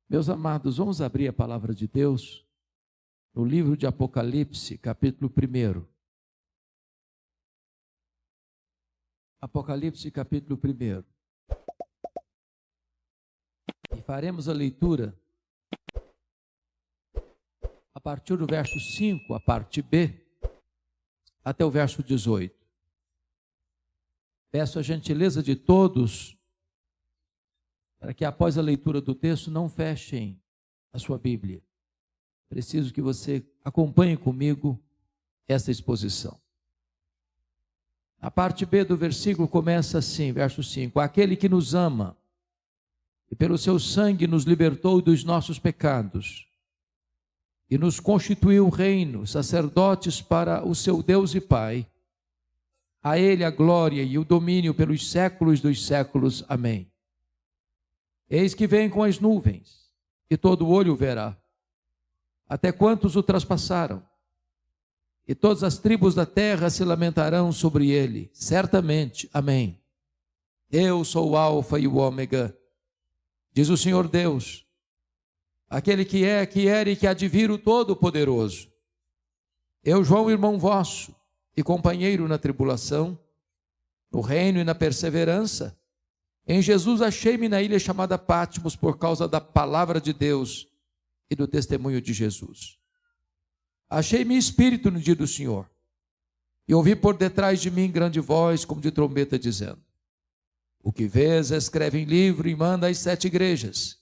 Meus amados, vamos abrir a palavra de Deus no livro de Apocalipse, capítulo 1. Apocalipse, capítulo 1. E faremos a leitura a partir do verso 5, a parte B, até o verso 18. Peço a gentileza de todos para que após a leitura do texto não fechem a sua Bíblia. Preciso que você acompanhe comigo essa exposição. A parte B do versículo começa assim, verso 5. Aquele que nos ama e pelo seu sangue nos libertou dos nossos pecados e nos constituiu reino, sacerdotes para o seu Deus e Pai. A Ele a glória e o domínio pelos séculos dos séculos. Amém. Eis que vem com as nuvens, e todo olho o verá, até quantos o traspassaram, e todas as tribos da terra se lamentarão sobre ele, certamente. Amém. Eu sou o Alfa e o Ômega, diz o Senhor Deus, aquele que é, que era e que há de vir, o Todo-Poderoso. Eu, João, irmão vosso, e companheiro na tribulação, no reino e na perseverança, em Jesus achei-me na ilha chamada Patmos por causa da palavra de Deus e do testemunho de Jesus. Achei-me espírito no dia do Senhor e ouvi por detrás de mim grande voz como de trombeta dizendo: o que vês escreve em livro e manda às 7 igrejas: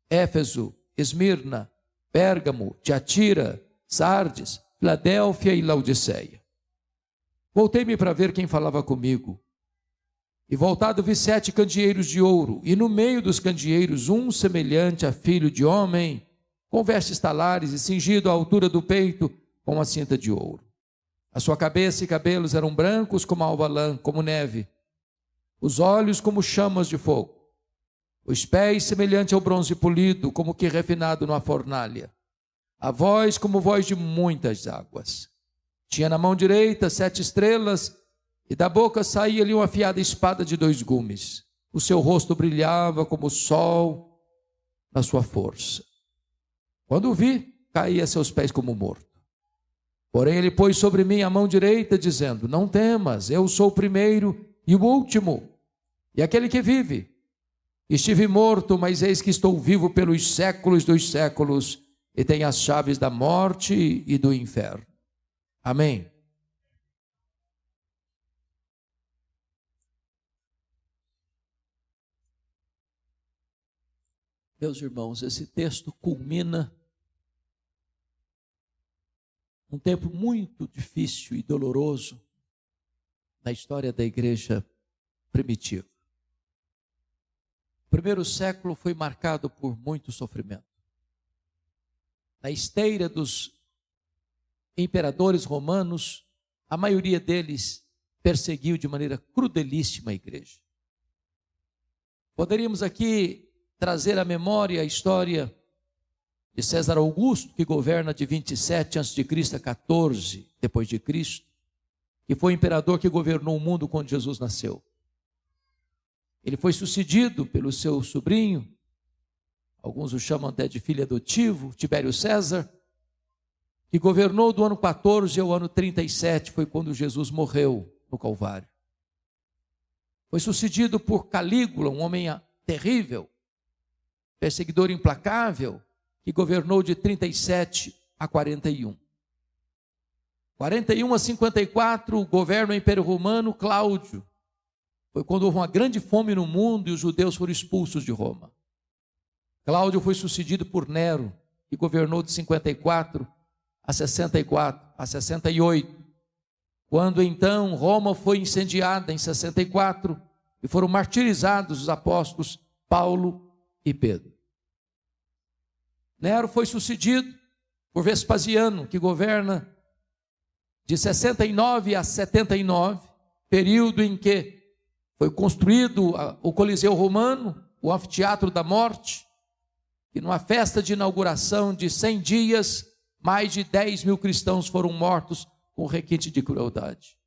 Éfeso, Esmirna, Pérgamo, Tiatira, Sardes, Filadélfia e Laodiceia. Voltei-me para ver quem falava comigo. E voltado vi 7 candeeiros de ouro, e no meio dos candeeiros um semelhante a filho de homem, com vestes talares e cingido à altura do peito com uma cinta de ouro. A sua cabeça e cabelos eram brancos como alva lã, como neve, os olhos como chamas de fogo, os pés semelhante ao bronze polido, como que refinado numa fornalha, a voz como voz de muitas águas. Tinha na mão direita 7 estrelas, e da boca saía-lhe uma afiada espada de 2 gumes. O seu rosto brilhava como o sol na sua força. Quando o vi, caí a seus pés como morto. Porém ele pôs sobre mim a mão direita, dizendo: não temas, eu sou o primeiro e o último, e aquele que vive. Estive morto, mas eis que estou vivo pelos séculos dos séculos, e tenho as chaves da morte e do inferno. Amém. Meus irmãos, esse texto culmina um tempo muito difícil e doloroso na história da igreja primitiva. O primeiro século foi marcado por muito sofrimento. Na esteira dos imperadores romanos, a maioria deles perseguiu de maneira crudelíssima a igreja. Poderíamos aqui trazer à memória a história de César Augusto, que governa de 27 a.C. a 14 depois de Cristo, que foi o imperador que governou o mundo quando Jesus nasceu. Ele foi sucedido pelo seu sobrinho, alguns o chamam até de filho adotivo, Tibério César, que governou do ano 14 ao ano 37, foi quando Jesus morreu no Calvário. Foi sucedido por Calígula, um homem terrível, perseguidor implacável, que governou de 37 a 41. 41 a 54, o governo do Império Romano, Cláudio. Foi quando houve uma grande fome no mundo e os judeus foram expulsos de Roma. Cláudio foi sucedido por Nero, que governou de 54 a 64, a 68. Quando então Roma foi incendiada em 64 e foram martirizados os apóstolos Paulo e Pedro. Nero foi sucedido por Vespasiano, que governa de 69 a 79, período em que foi construído o Coliseu Romano, o Anfiteatro da Morte, e numa festa de inauguração de 100 dias, mais de 10 mil cristãos foram mortos com requinte de crueldade.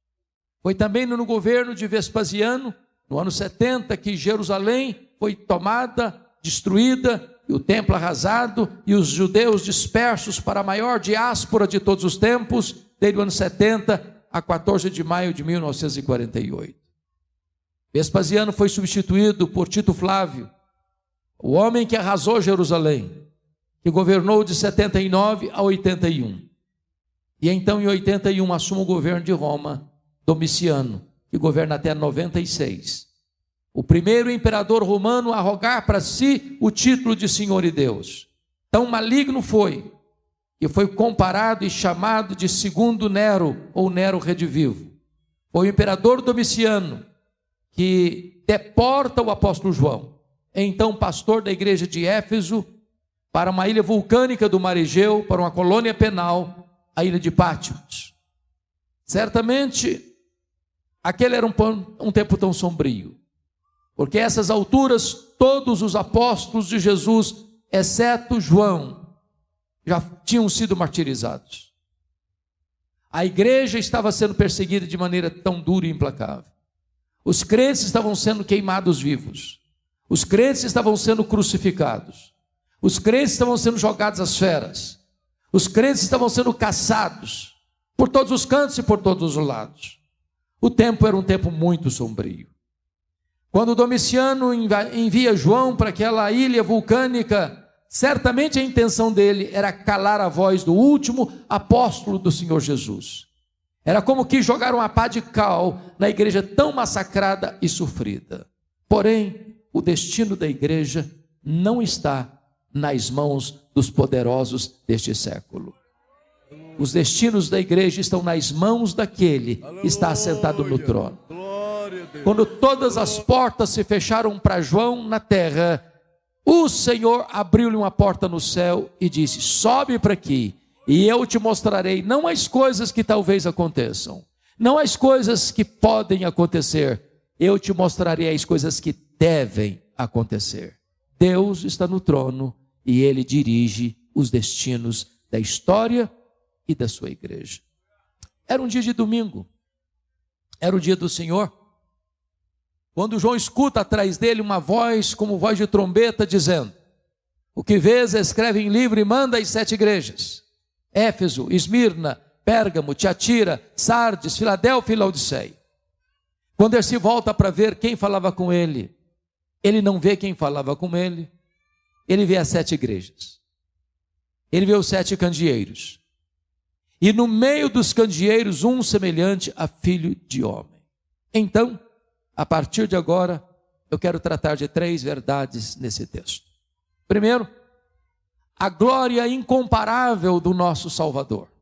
Foi também no governo de Vespasiano, no ano 70, que Jerusalém foi tomada, destruída, e o templo arrasado, e os judeus dispersos para a maior diáspora de todos os tempos, desde o ano 70 a 14 de maio de 1948. Vespasiano foi substituído por Tito Flávio, o homem que arrasou Jerusalém, que governou de 79 a 81. E então, em 81, assume o governo de Roma, Domiciano, que governa até 96. O primeiro imperador romano a arrogar para si o título de Senhor e Deus. Tão maligno foi, que foi comparado e chamado de segundo Nero, ou Nero redivivo. Foi o imperador Domiciano que deporta o apóstolo João, então pastor da igreja de Éfeso, para uma ilha vulcânica do mar Egeu, para uma colônia penal, a ilha de Patmos. Certamente, aquele era um tempo tão sombrio, porque a essas alturas, todos os apóstolos de Jesus, exceto João, já tinham sido martirizados. A igreja estava sendo perseguida de maneira tão dura e implacável. Os crentes estavam sendo queimados vivos. Os crentes estavam sendo crucificados. Os crentes estavam sendo jogados às feras. Os crentes estavam sendo caçados por todos os cantos e por todos os lados. O tempo era um tempo muito sombrio. Quando Domiciano envia João para aquela ilha vulcânica, certamente a intenção dele era calar a voz do último apóstolo do Senhor Jesus. Era como que jogar uma pá de cal na igreja tão massacrada e sofrida. Porém, o destino da igreja não está nas mãos dos poderosos deste século. Os destinos da igreja estão nas mãos daquele que está assentado no trono. Quando todas as portas se fecharam para João na terra, o Senhor abriu-lhe uma porta no céu e disse: sobe para aqui, e eu te mostrarei não as coisas que talvez aconteçam, não as coisas que podem acontecer, eu te mostrarei as coisas que devem acontecer. Deus está no trono e Ele dirige os destinos da história e da sua igreja. Era um dia de domingo, era o dia do Senhor, quando João escuta atrás dele uma voz como voz de trombeta dizendo: o que vês escreve em livro e manda às 7 igrejas: Éfeso, Esmirna, Pérgamo, Tiatira, Sardes, Filadélfia e Laodiceia. Quando ele se volta para ver quem falava com ele, ele não vê quem falava com ele, ele vê as 7 igrejas, ele vê os 7 candeeiros, e no meio dos candeeiros um semelhante a filho de homem. Então, a partir de agora, eu quero tratar de 3 verdades nesse texto. Primeiro, a glória incomparável do nosso Salvador.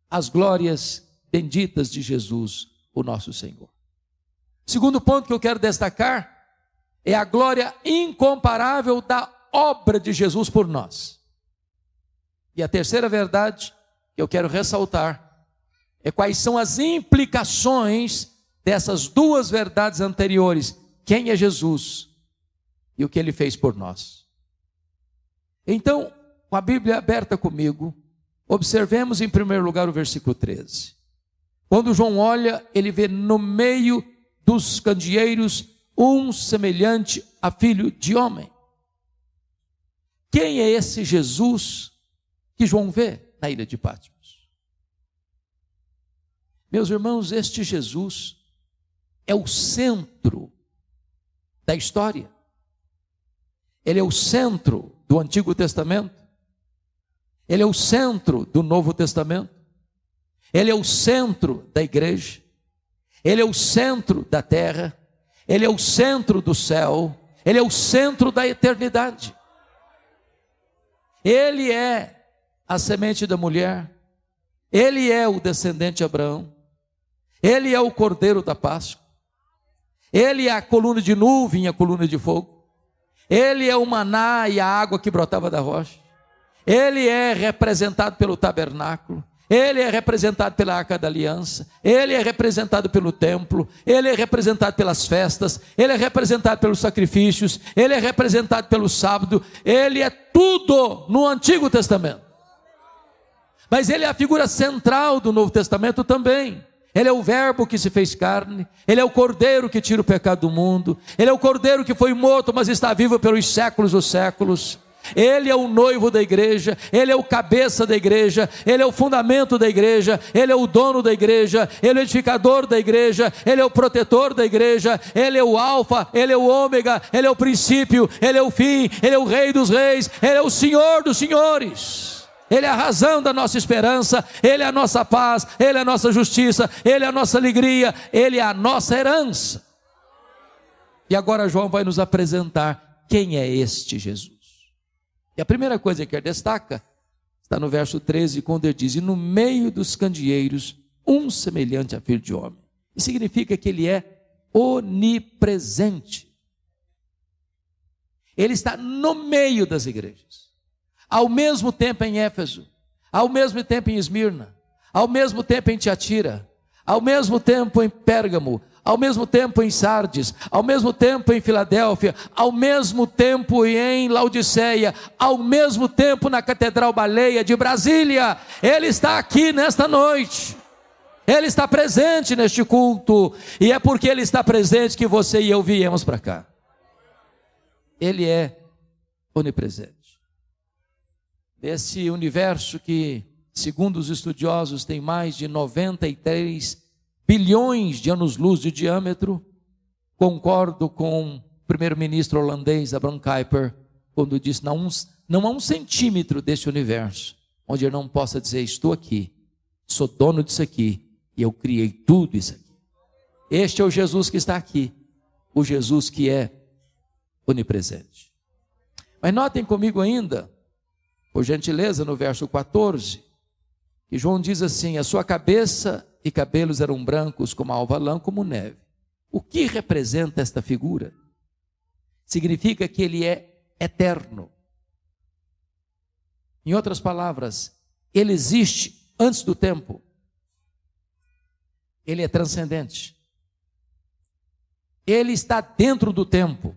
As glórias benditas de Jesus, o nosso Senhor. Segundo ponto que eu quero destacar é a glória incomparável da obra de Jesus por nós. E a terceira verdade que eu quero ressaltar é quais são as implicações dessas 2 verdades anteriores: quem é Jesus e o que Ele fez por nós. Então, com a Bíblia aberta comigo, observemos em primeiro lugar o versículo 13. Quando João olha, ele vê no meio dos candeeiros um semelhante a filho de homem. Quem é esse Jesus que João vê na ilha de Patmos? Meus irmãos, este Jesus é o centro da história. Ele é o centro do Antigo Testamento. Ele é o centro do Novo Testamento. Ele é o centro da igreja. Ele é o centro da terra. Ele é o centro do céu. Ele é o centro da eternidade. Ele é a semente da mulher. Ele é o descendente de Abraão. Ele é o Cordeiro da Páscoa. Ele é a coluna de nuvem e a coluna de fogo. Ele é o maná e a água que brotava da rocha. Ele é representado pelo tabernáculo. Ele é representado pela Arca da Aliança. Ele é representado pelo templo. Ele é representado pelas festas. Ele é representado pelos sacrifícios. Ele é representado pelo sábado. Ele é tudo no Antigo Testamento. Mas ele é a figura central do Novo Testamento também. Ele é o verbo que se fez carne. Ele é o cordeiro que tira o pecado do mundo. Ele é o cordeiro que foi morto, mas está vivo pelos séculos dos séculos. Ele é o noivo da igreja, Ele é o cabeça da igreja, Ele é o fundamento da igreja, Ele é o dono da igreja, Ele é o edificador da igreja, Ele é o protetor da igreja, Ele é o alfa, Ele é o ômega, Ele é o princípio, Ele é o fim, Ele é o rei dos reis, Ele é o senhor dos senhores. Ele é a razão da nossa esperança, Ele é a nossa paz, Ele é a nossa justiça, Ele é a nossa alegria, Ele é a nossa herança. E agora João vai nos apresentar quem é este Jesus. E a primeira coisa que ele destaca está no verso 13, quando ele diz: e no meio dos candeeiros, um semelhante a filho de homem. Isso significa que ele é onipresente. Ele está no meio das igrejas. Ao mesmo tempo em Éfeso, ao mesmo tempo em Esmirna, ao mesmo tempo em Tiatira, ao mesmo tempo em Pérgamo, ao mesmo tempo em Sardes, ao mesmo tempo em Filadélfia, ao mesmo tempo em Laodiceia, ao mesmo tempo na Catedral Baleia de Brasília. Ele está aqui nesta noite, Ele está presente neste culto, e é porque Ele está presente que você e eu viemos para cá. Ele é onipresente. Esse universo que, segundo os estudiosos, tem mais de 93 bilhões de anos-luz de diâmetro, concordo com o primeiro-ministro holandês Abraham Kuyper, quando disse: não há um centímetro desse universo onde eu não possa dizer: estou aqui, sou dono disso aqui, e eu criei tudo isso aqui. Este é o Jesus que está aqui, o Jesus que é onipresente. Mas notem comigo ainda, por gentileza, no verso 14, que João diz assim: a sua cabeça e cabelos eram brancos como a alva lã, como neve. O que representa esta figura? Significa que ele é eterno. Em outras palavras, ele existe antes do tempo. Ele é transcendente. Ele está dentro do tempo.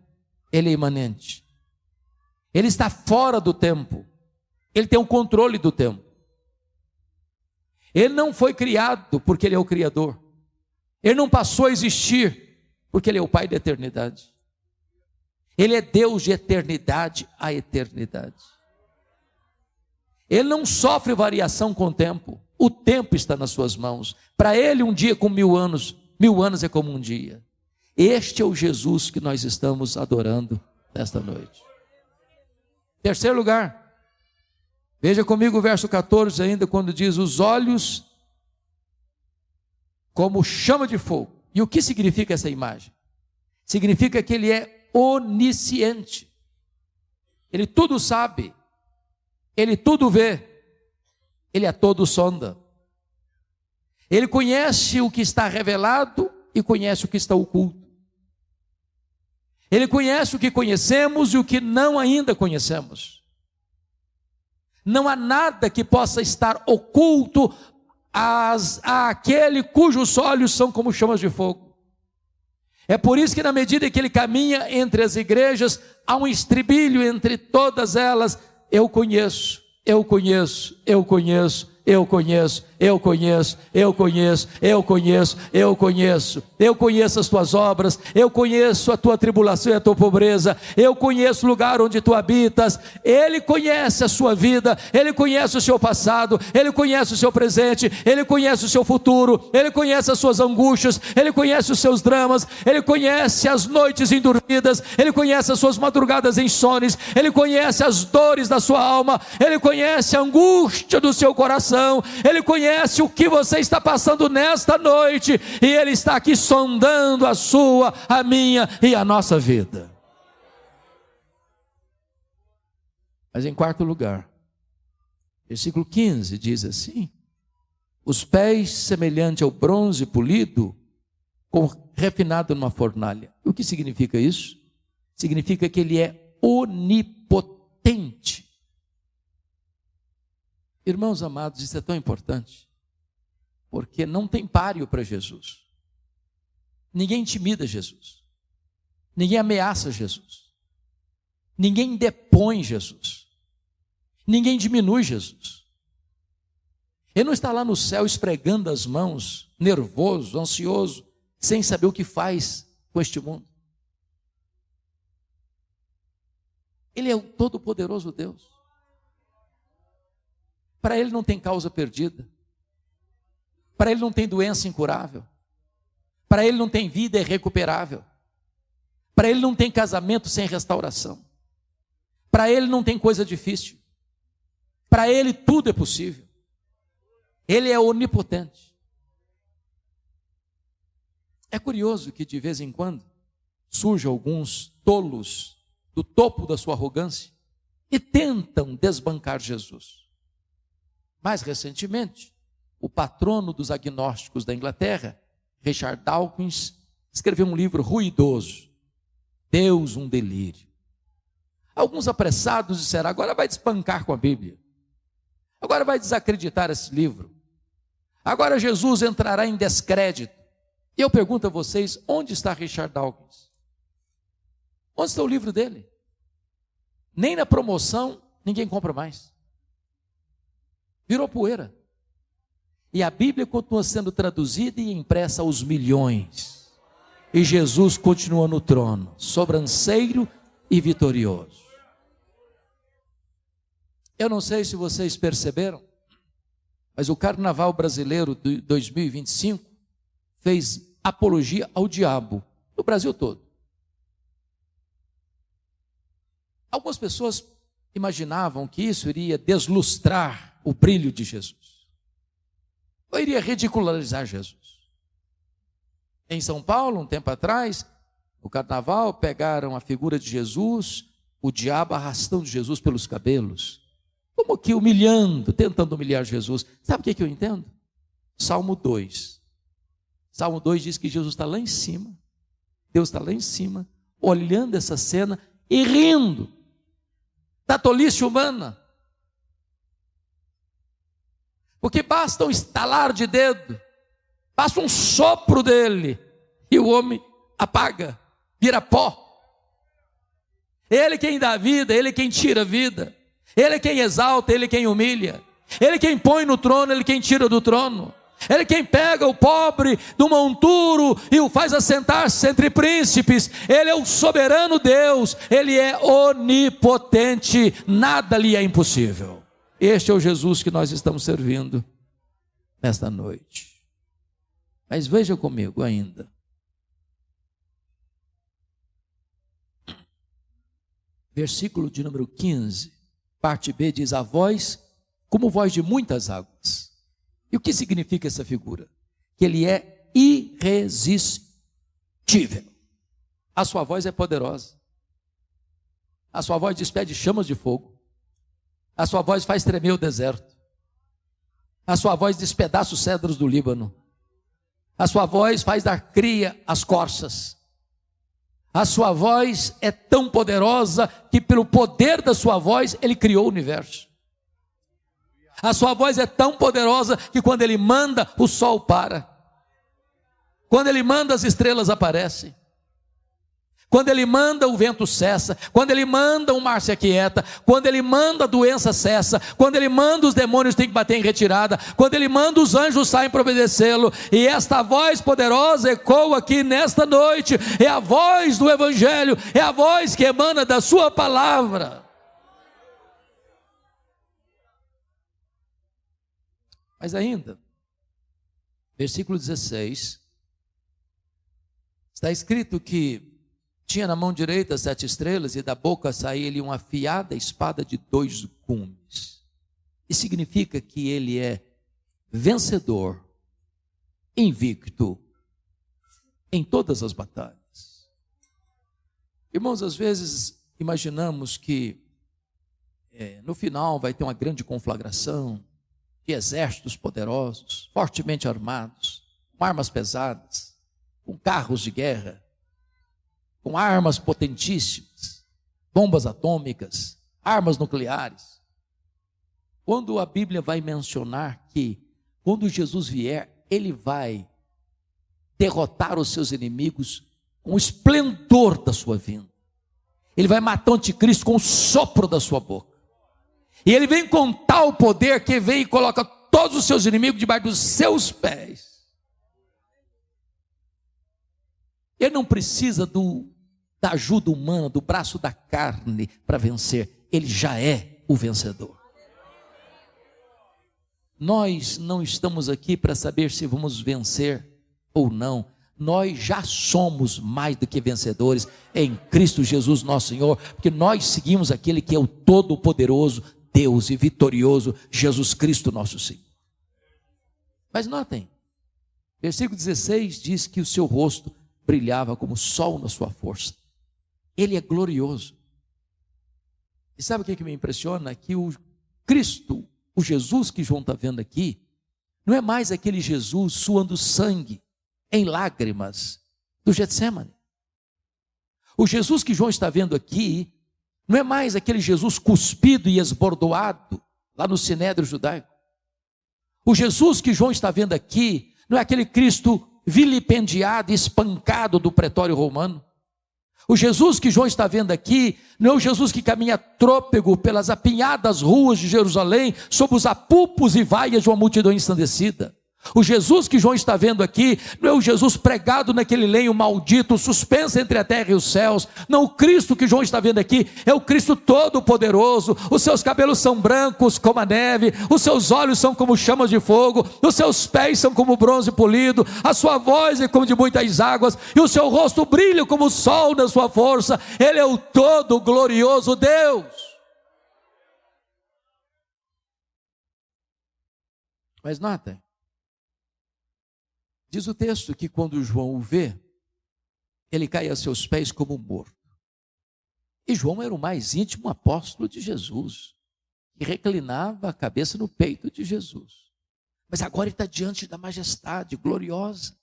Ele é imanente. Ele está fora do tempo. Ele tem o controle do tempo. Ele não foi criado porque Ele é o Criador. Ele não passou a existir porque Ele é o Pai da eternidade. Ele é Deus de eternidade a eternidade. Ele não sofre variação com o tempo está nas suas mãos. Para Ele um dia é como 1000 anos, 1000 anos é como um dia. Este é o Jesus que nós estamos adorando nesta noite. Terceiro lugar, veja comigo o verso 14 ainda, quando diz: os olhos como chama de fogo. E o que significa essa imagem? Significa que Ele é onisciente. Ele tudo sabe. Ele tudo vê. Ele é todo sonda. Ele conhece o que está revelado e conhece o que está oculto. Ele conhece o que conhecemos e o que não ainda conhecemos. Não há nada que possa estar oculto àquele cujos olhos são como chamas de fogo. É por isso que, na medida que Ele caminha entre as igrejas, há um estribilho entre todas elas: eu conheço, eu conheço, eu conheço, eu conheço, eu conheço, eu conheço, eu conheço, eu conheço. Eu conheço as tuas obras, eu conheço a tua tribulação e a tua pobreza, eu conheço o lugar onde tu habitas. Ele conhece a sua vida, Ele conhece o seu passado, Ele conhece o seu presente, Ele conhece o seu futuro, Ele conhece as suas angústias, Ele conhece os seus dramas, Ele conhece as noites indormidas, Ele conhece as suas madrugadas insones, Ele conhece as dores da sua alma, Ele conhece a angústia do seu coração, Ele conhece o que você está passando nesta noite, e Ele está aqui sondando a sua, a minha e a nossa vida. Mas em quarto lugar, versículo 15 diz assim: os pés semelhante ao bronze polido, refinado numa fornalha. O que significa isso? Significa que Ele é onipotente. Irmãos amados, isso é tão importante, porque não tem páreo para Jesus. Ninguém intimida Jesus, ninguém ameaça Jesus, ninguém depõe Jesus, ninguém diminui Jesus. Ele não está lá no céu esfregando as mãos, nervoso, ansioso, sem saber o que faz com este mundo. Ele é o todo-poderoso Deus. Para Ele não tem causa perdida. Para Ele não tem doença incurável. Para Ele não tem vida irrecuperável. Para Ele não tem casamento sem restauração. Para Ele não tem coisa difícil. Para Ele tudo é possível. Ele é onipotente. É curioso que de vez em quando surjam alguns tolos do topo da sua arrogância e tentam desbancar Jesus. Mais recentemente, o patrono dos agnósticos da Inglaterra, Richard Dawkins, escreveu um livro ruidoso, Deus, um delírio. Alguns apressados disseram, agora vai desbancar com a Bíblia. Agora vai desacreditar esse livro. Agora Jesus entrará em descrédito. E eu pergunto a vocês, onde está Richard Dawkins? Onde está o livro dele? Nem na promoção ninguém compra mais. Virou poeira. E a Bíblia continua sendo traduzida e impressa aos milhões. E Jesus continua no trono, sobranceiro e vitorioso. Eu não sei se vocês perceberam, mas o Carnaval Brasileiro de 2025 fez apologia ao diabo no Brasil todo. Algumas pessoas imaginavam que isso iria deslustrar o brilho de Jesus, ou iria ridicularizar Jesus. Em São Paulo, um tempo atrás, no Carnaval, pegaram a figura de Jesus, o diabo arrastando Jesus pelos cabelos, como que humilhando, tentando humilhar Jesus. Sabe o que eu entendo? Salmo 2. Salmo 2 diz que Jesus está lá em cima, Deus está lá em cima, olhando essa cena e rindo da tolice humana. Porque basta um estalar de dedo, basta um sopro dele, e o homem apaga, vira pó. Ele quem dá vida, ele quem tira a vida. Ele é quem exalta, ele é quem humilha. Ele é quem põe no trono, ele é quem tira do trono. Ele é quem pega o pobre do monturo e o faz assentar-se entre príncipes. Ele é o soberano Deus, ele é onipotente, nada lhe é impossível. Este é o Jesus que nós estamos servindo nesta noite. Mas veja comigo ainda. Versículo de número 15, parte B diz, a voz como voz de muitas águas. E o que significa essa figura? Que ele é irresistível. A sua voz é poderosa. A sua voz despede chamas de fogo. A sua voz faz tremer o deserto. A sua voz despedaça os cedros do Líbano. A sua voz faz dar cria às corças. A sua voz é tão poderosa que pelo poder da sua voz ele criou o universo. A sua voz é tão poderosa que quando ele manda, o sol para. Quando ele manda, as estrelas aparecem. Quando ele manda, o vento cessa. Quando ele manda, o mar se aquieta. Quando ele manda, a doença cessa. Quando ele manda, os demônios têm que bater em retirada. Quando ele manda, os anjos saem para obedecê-lo. E esta voz poderosa ecoa aqui nesta noite. É a voz do Evangelho. É a voz que emana da sua palavra. Mas ainda, versículo 16, está escrito que tinha na mão direita 7 estrelas e da boca saía-lhe uma afiada espada de 2 gumes. Isso significa que ele é vencedor, invicto, em todas as batalhas. Irmãos, às vezes imaginamos que no final vai ter uma grande conflagração, de exércitos poderosos, fortemente armados, com armas pesadas, com carros de guerra, com armas potentíssimas, bombas atômicas, armas nucleares. Quando a Bíblia vai mencionar que, quando Jesus vier, ele vai derrotar os seus inimigos com o esplendor da sua vinda. Ele vai matar o anticristo com o sopro da sua boca. E ele vem com tal poder que vem e coloca todos os seus inimigos debaixo dos seus pés. Ele não precisa do da ajuda humana, do braço da carne para vencer. Ele já é o vencedor. Nós não estamos aqui para saber se vamos vencer ou não. Nós já somos mais do que vencedores em Cristo Jesus nosso Senhor, porque nós seguimos aquele que é o Todo-Poderoso Deus e vitorioso Jesus Cristo nosso Senhor. Mas notem, versículo 16 diz que o seu rosto brilhava como o sol na sua força. Ele é glorioso. E sabe o que me impressiona? Que o Cristo, o Jesus que João está vendo aqui, não é mais aquele Jesus suando sangue em lágrimas do Getsemane. O Jesus que João está vendo aqui não é mais aquele Jesus cuspido e esbordoado lá no Sinédrio judaico. O Jesus que João está vendo aqui não é aquele Cristo vilipendiado e espancado do pretório romano. O Jesus que João está vendo aqui não é o Jesus que caminha trôpego pelas apinhadas ruas de Jerusalém, sob os apupos e vaias de uma multidão ensandecida. O Jesus que João está vendo aqui não é o Jesus pregado naquele lenho maldito, suspenso entre a terra e os céus. Não, o Cristo que João está vendo aqui é o Cristo todo-poderoso. Os seus cabelos são brancos como a neve, os seus olhos são como chamas de fogo, os seus pés são como bronze polido, a sua voz é como de muitas águas, e o seu rosto brilha como o sol da sua força. Ele é o todo-glorioso Deus. Mas notem, diz o texto que quando João o vê, ele cai a seus pés como morto. E João era o mais íntimo apóstolo de Jesus, que reclinava a cabeça no peito de Jesus. Mas agora ele está diante da majestade gloriosa.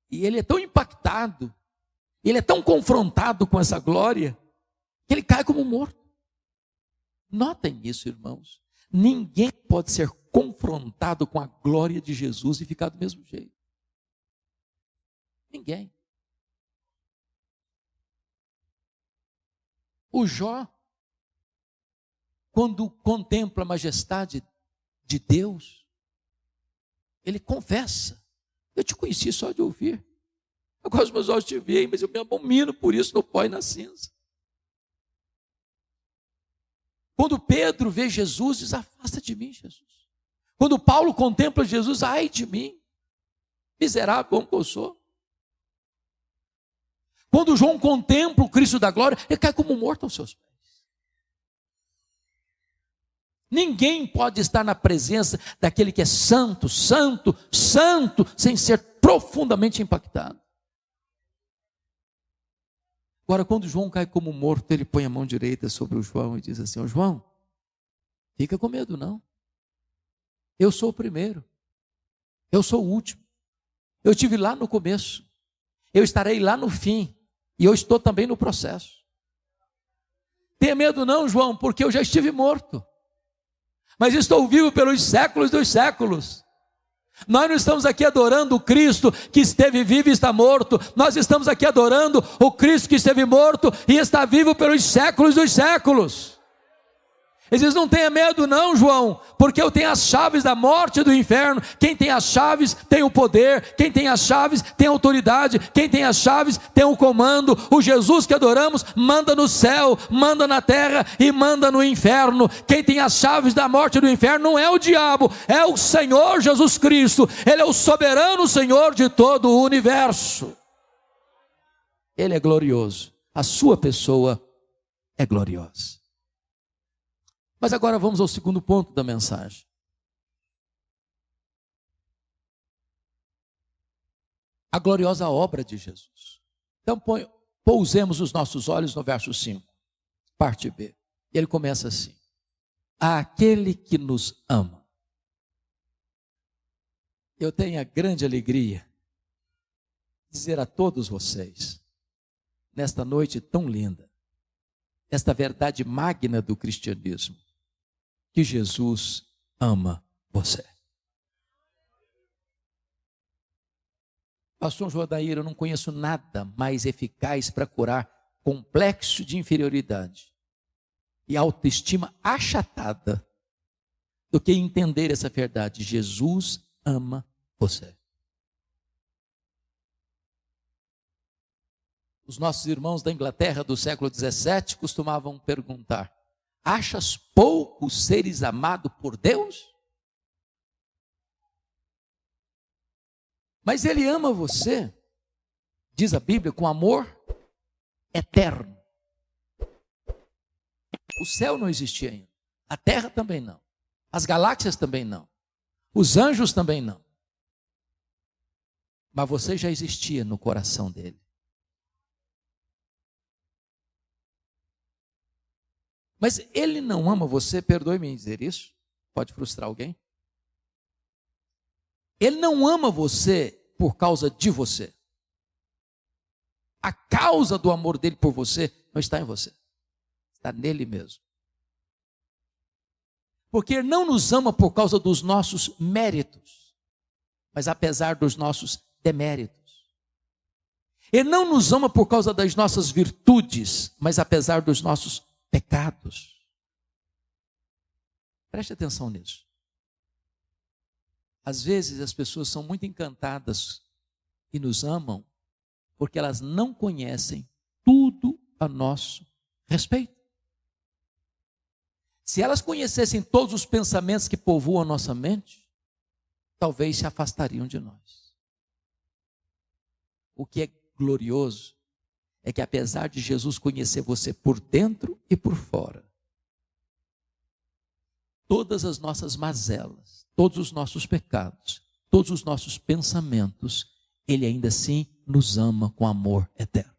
E ele é tão impactado, ele é tão confrontado com essa glória, que ele cai como morto. Notem isso, irmãos. Ninguém pode ser confrontado com a glória de Jesus e ficar do mesmo jeito. Ninguém. O Jó, quando contempla a majestade de Deus, ele confessa: eu te conheci só de ouvir. Agora os meus olhos te veem, mas eu me abomino por isso no pó e na cinza. Quando Pedro vê Jesus, diz: afasta de mim, Jesus. Quando Paulo contempla Jesus, ai de mim, miserável como eu sou. Quando João contempla o Cristo da glória, ele cai como morto aos seus pés. Ninguém pode estar na presença daquele que é santo, santo, santo, sem ser profundamente impactado. Agora, quando João cai como morto, ele põe a mão direita sobre o João e diz assim: ô João, fica com medo não. Eu sou o primeiro, eu sou o último, eu estive lá no começo, eu estarei lá no fim, e eu estou também no processo. Tenha medo não, João, porque eu já estive morto, mas estou vivo pelos séculos dos séculos. Nós não estamos aqui adorando o Cristo que esteve vivo e está morto, nós estamos aqui adorando o Cristo que esteve morto e está vivo pelos séculos dos séculos. Ele diz: não tenha medo não, João, porque eu tenho as chaves da morte e do inferno. Quem tem as chaves tem o poder, quem tem as chaves tem a autoridade, quem tem as chaves tem o comando. O Jesus que adoramos manda no céu, manda na terra e manda no inferno. Quem tem as chaves da morte e do inferno não é o diabo, é o Senhor Jesus Cristo. Ele é o soberano Senhor de todo o universo. Ele é glorioso, a sua pessoa é gloriosa. Mas agora vamos ao segundo ponto da mensagem. A gloriosa obra de Jesus. Então pousemos os nossos olhos no verso 5, parte B. E ele começa assim: aquele que nos ama. Eu tenho a grande alegria de dizer a todos vocês, nesta noite tão linda, esta verdade magna do cristianismo, que Jesus ama você. Pastor Jodair, eu não conheço nada mais eficaz para curar complexo de inferioridade e autoestima achatada do que entender essa verdade. Jesus ama você. Os nossos irmãos da Inglaterra do século XVII costumavam perguntar: achas pouco seres amado por Deus? Mas Ele ama você, diz a Bíblia, com amor eterno. O céu não existia ainda, a terra também não, as galáxias também não, os anjos também não. Mas você já existia no coração dele. Mas ele não ama você, perdoe-me em dizer isso, pode frustrar alguém. Ele não ama você por causa de você. A causa do amor dele por você não está em você, está nele mesmo. Porque ele não nos ama por causa dos nossos méritos, mas apesar dos nossos deméritos. Ele não nos ama por causa das nossas virtudes, mas apesar dos nossos pecados. Preste atenção nisso. Às vezes as pessoas são muito encantadas e nos amam porque elas não conhecem tudo a nosso respeito. Se elas conhecessem todos os pensamentos que povoam a nossa mente, talvez se afastariam de nós. O que é glorioso é que apesar de Jesus conhecer você por dentro e por fora, todas as nossas mazelas, todos os nossos pecados, todos os nossos pensamentos, Ele ainda assim nos ama com amor eterno.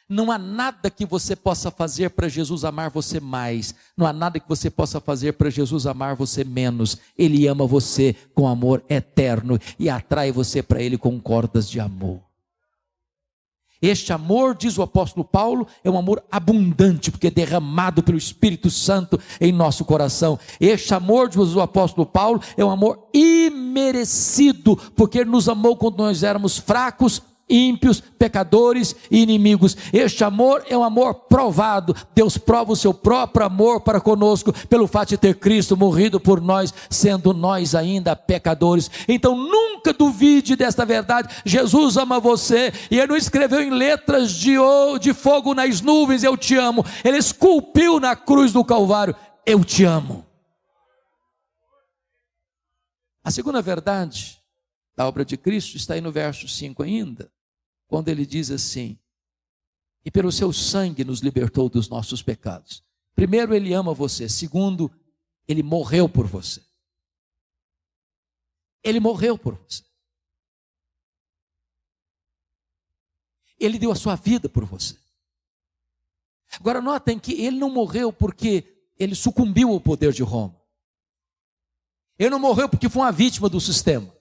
Não há nada que você possa fazer para Jesus amar você mais. Não há nada que você possa fazer para Jesus amar você menos. Ele ama você com amor eterno e atrai você para Ele com cordas de amor. Este amor, diz o apóstolo Paulo, é um amor abundante, porque é derramado pelo Espírito Santo em nosso coração. Este amor, diz o apóstolo Paulo, é um amor imerecido, porque Ele nos amou quando nós éramos fracos, ímpios, pecadores e inimigos. Este amor é um amor provado. Deus prova o seu próprio amor para conosco pelo fato de ter Cristo morrido por nós, sendo nós ainda pecadores. Então nunca duvide desta verdade. Jesus ama você e Ele não escreveu em letras de fogo nas nuvens: eu te amo. Ele esculpiu na cruz do Calvário: eu te amo. A segunda verdade da obra de Cristo está aí no verso 5 ainda, quando ele diz assim: e pelo seu sangue nos libertou dos nossos pecados. Primeiro, Ele ama você. Segundo, Ele morreu por você. Ele morreu por você. Ele deu a sua vida por você. Agora notem que Ele não morreu porque Ele sucumbiu ao poder de Roma. Ele não morreu porque foi uma vítima do sistema.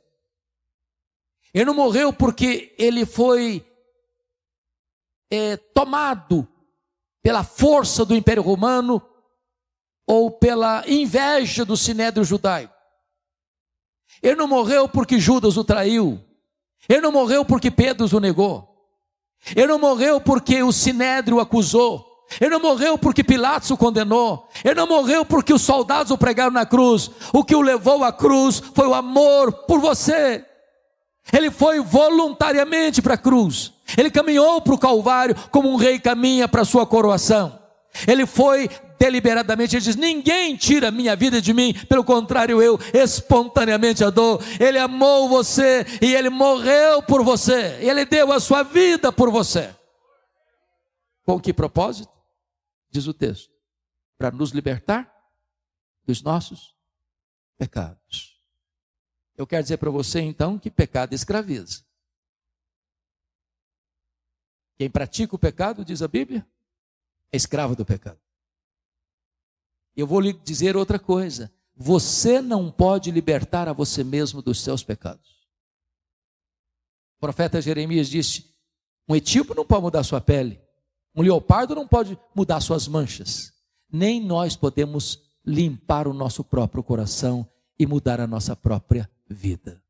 Ele não morreu porque ele foi tomado pela força do Império Romano ou pela inveja do Sinédrio judaico. Ele não morreu porque Judas o traiu. Ele não morreu porque Pedro o negou. Ele não morreu porque o Sinédrio o acusou. Ele não morreu porque Pilatos o condenou. Ele não morreu porque os soldados o pregaram na cruz. O que o levou à cruz foi o amor por você. Ele foi voluntariamente para a cruz. Ele caminhou para o Calvário como um rei caminha para a sua coroação. Ele foi deliberadamente, ele diz: ninguém tira a minha vida de mim, pelo contrário, eu espontaneamente a dou. Ele amou você e Ele morreu por você. Ele deu a sua vida por você. Com que propósito? Diz o texto: para nos libertar dos nossos pecados. Eu quero dizer para você então que pecado escraviza. Quem pratica o pecado, diz a Bíblia, é escravo do pecado. Eu vou lhe dizer outra coisa: você não pode libertar a você mesmo dos seus pecados. O profeta Jeremias disse: um etíope não pode mudar sua pele, um leopardo não pode mudar suas manchas, nem nós podemos limpar o nosso próprio coração e mudar a nossa própria vida.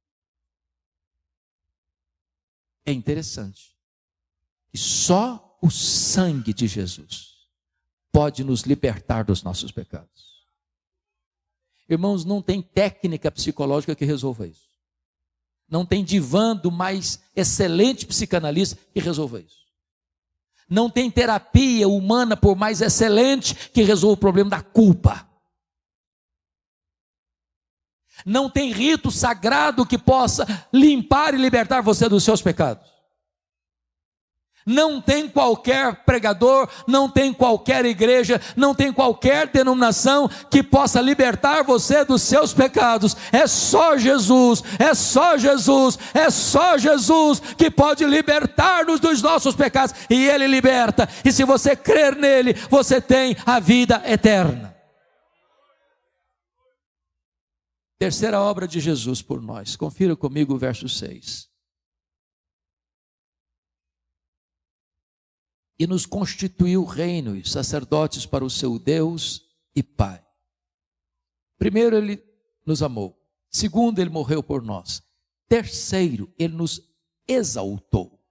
É interessante que só o sangue de Jesus pode nos libertar dos nossos pecados. Irmãos, não tem técnica psicológica que resolva isso. Não tem divã do mais excelente psicanalista que resolva isso. Não tem terapia humana, por mais excelente, que resolva o problema da culpa. Não tem rito sagrado que possa limpar e libertar você dos seus pecados. Não tem qualquer pregador, não tem qualquer igreja, não tem qualquer denominação que possa libertar você dos seus pecados. É só Jesus, é só Jesus, é só Jesus que pode libertar-nos dos nossos pecados. E Ele liberta. E se você crer nele, você tem a vida eterna. Terceira obra de Jesus por nós. Confira comigo o verso 6. E nos constituiu reino e sacerdotes para o seu Deus e Pai. Primeiro, Ele nos amou. Segundo, Ele morreu por nós. Terceiro, Ele nos exaltou.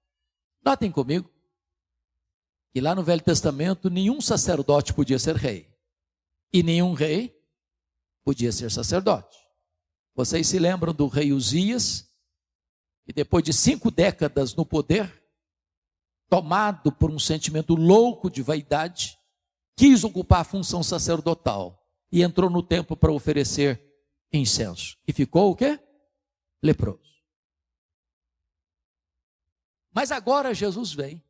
Notem comigo que lá no Velho Testamento nenhum sacerdote podia ser rei. E nenhum rei podia ser sacerdote. Vocês se lembram do rei Uzias, que depois de 5 décadas no poder, tomado por um sentimento louco de vaidade, quis ocupar a função sacerdotal e entrou no templo para oferecer incenso. E ficou o quê? Leproso. Mas agora Jesus vem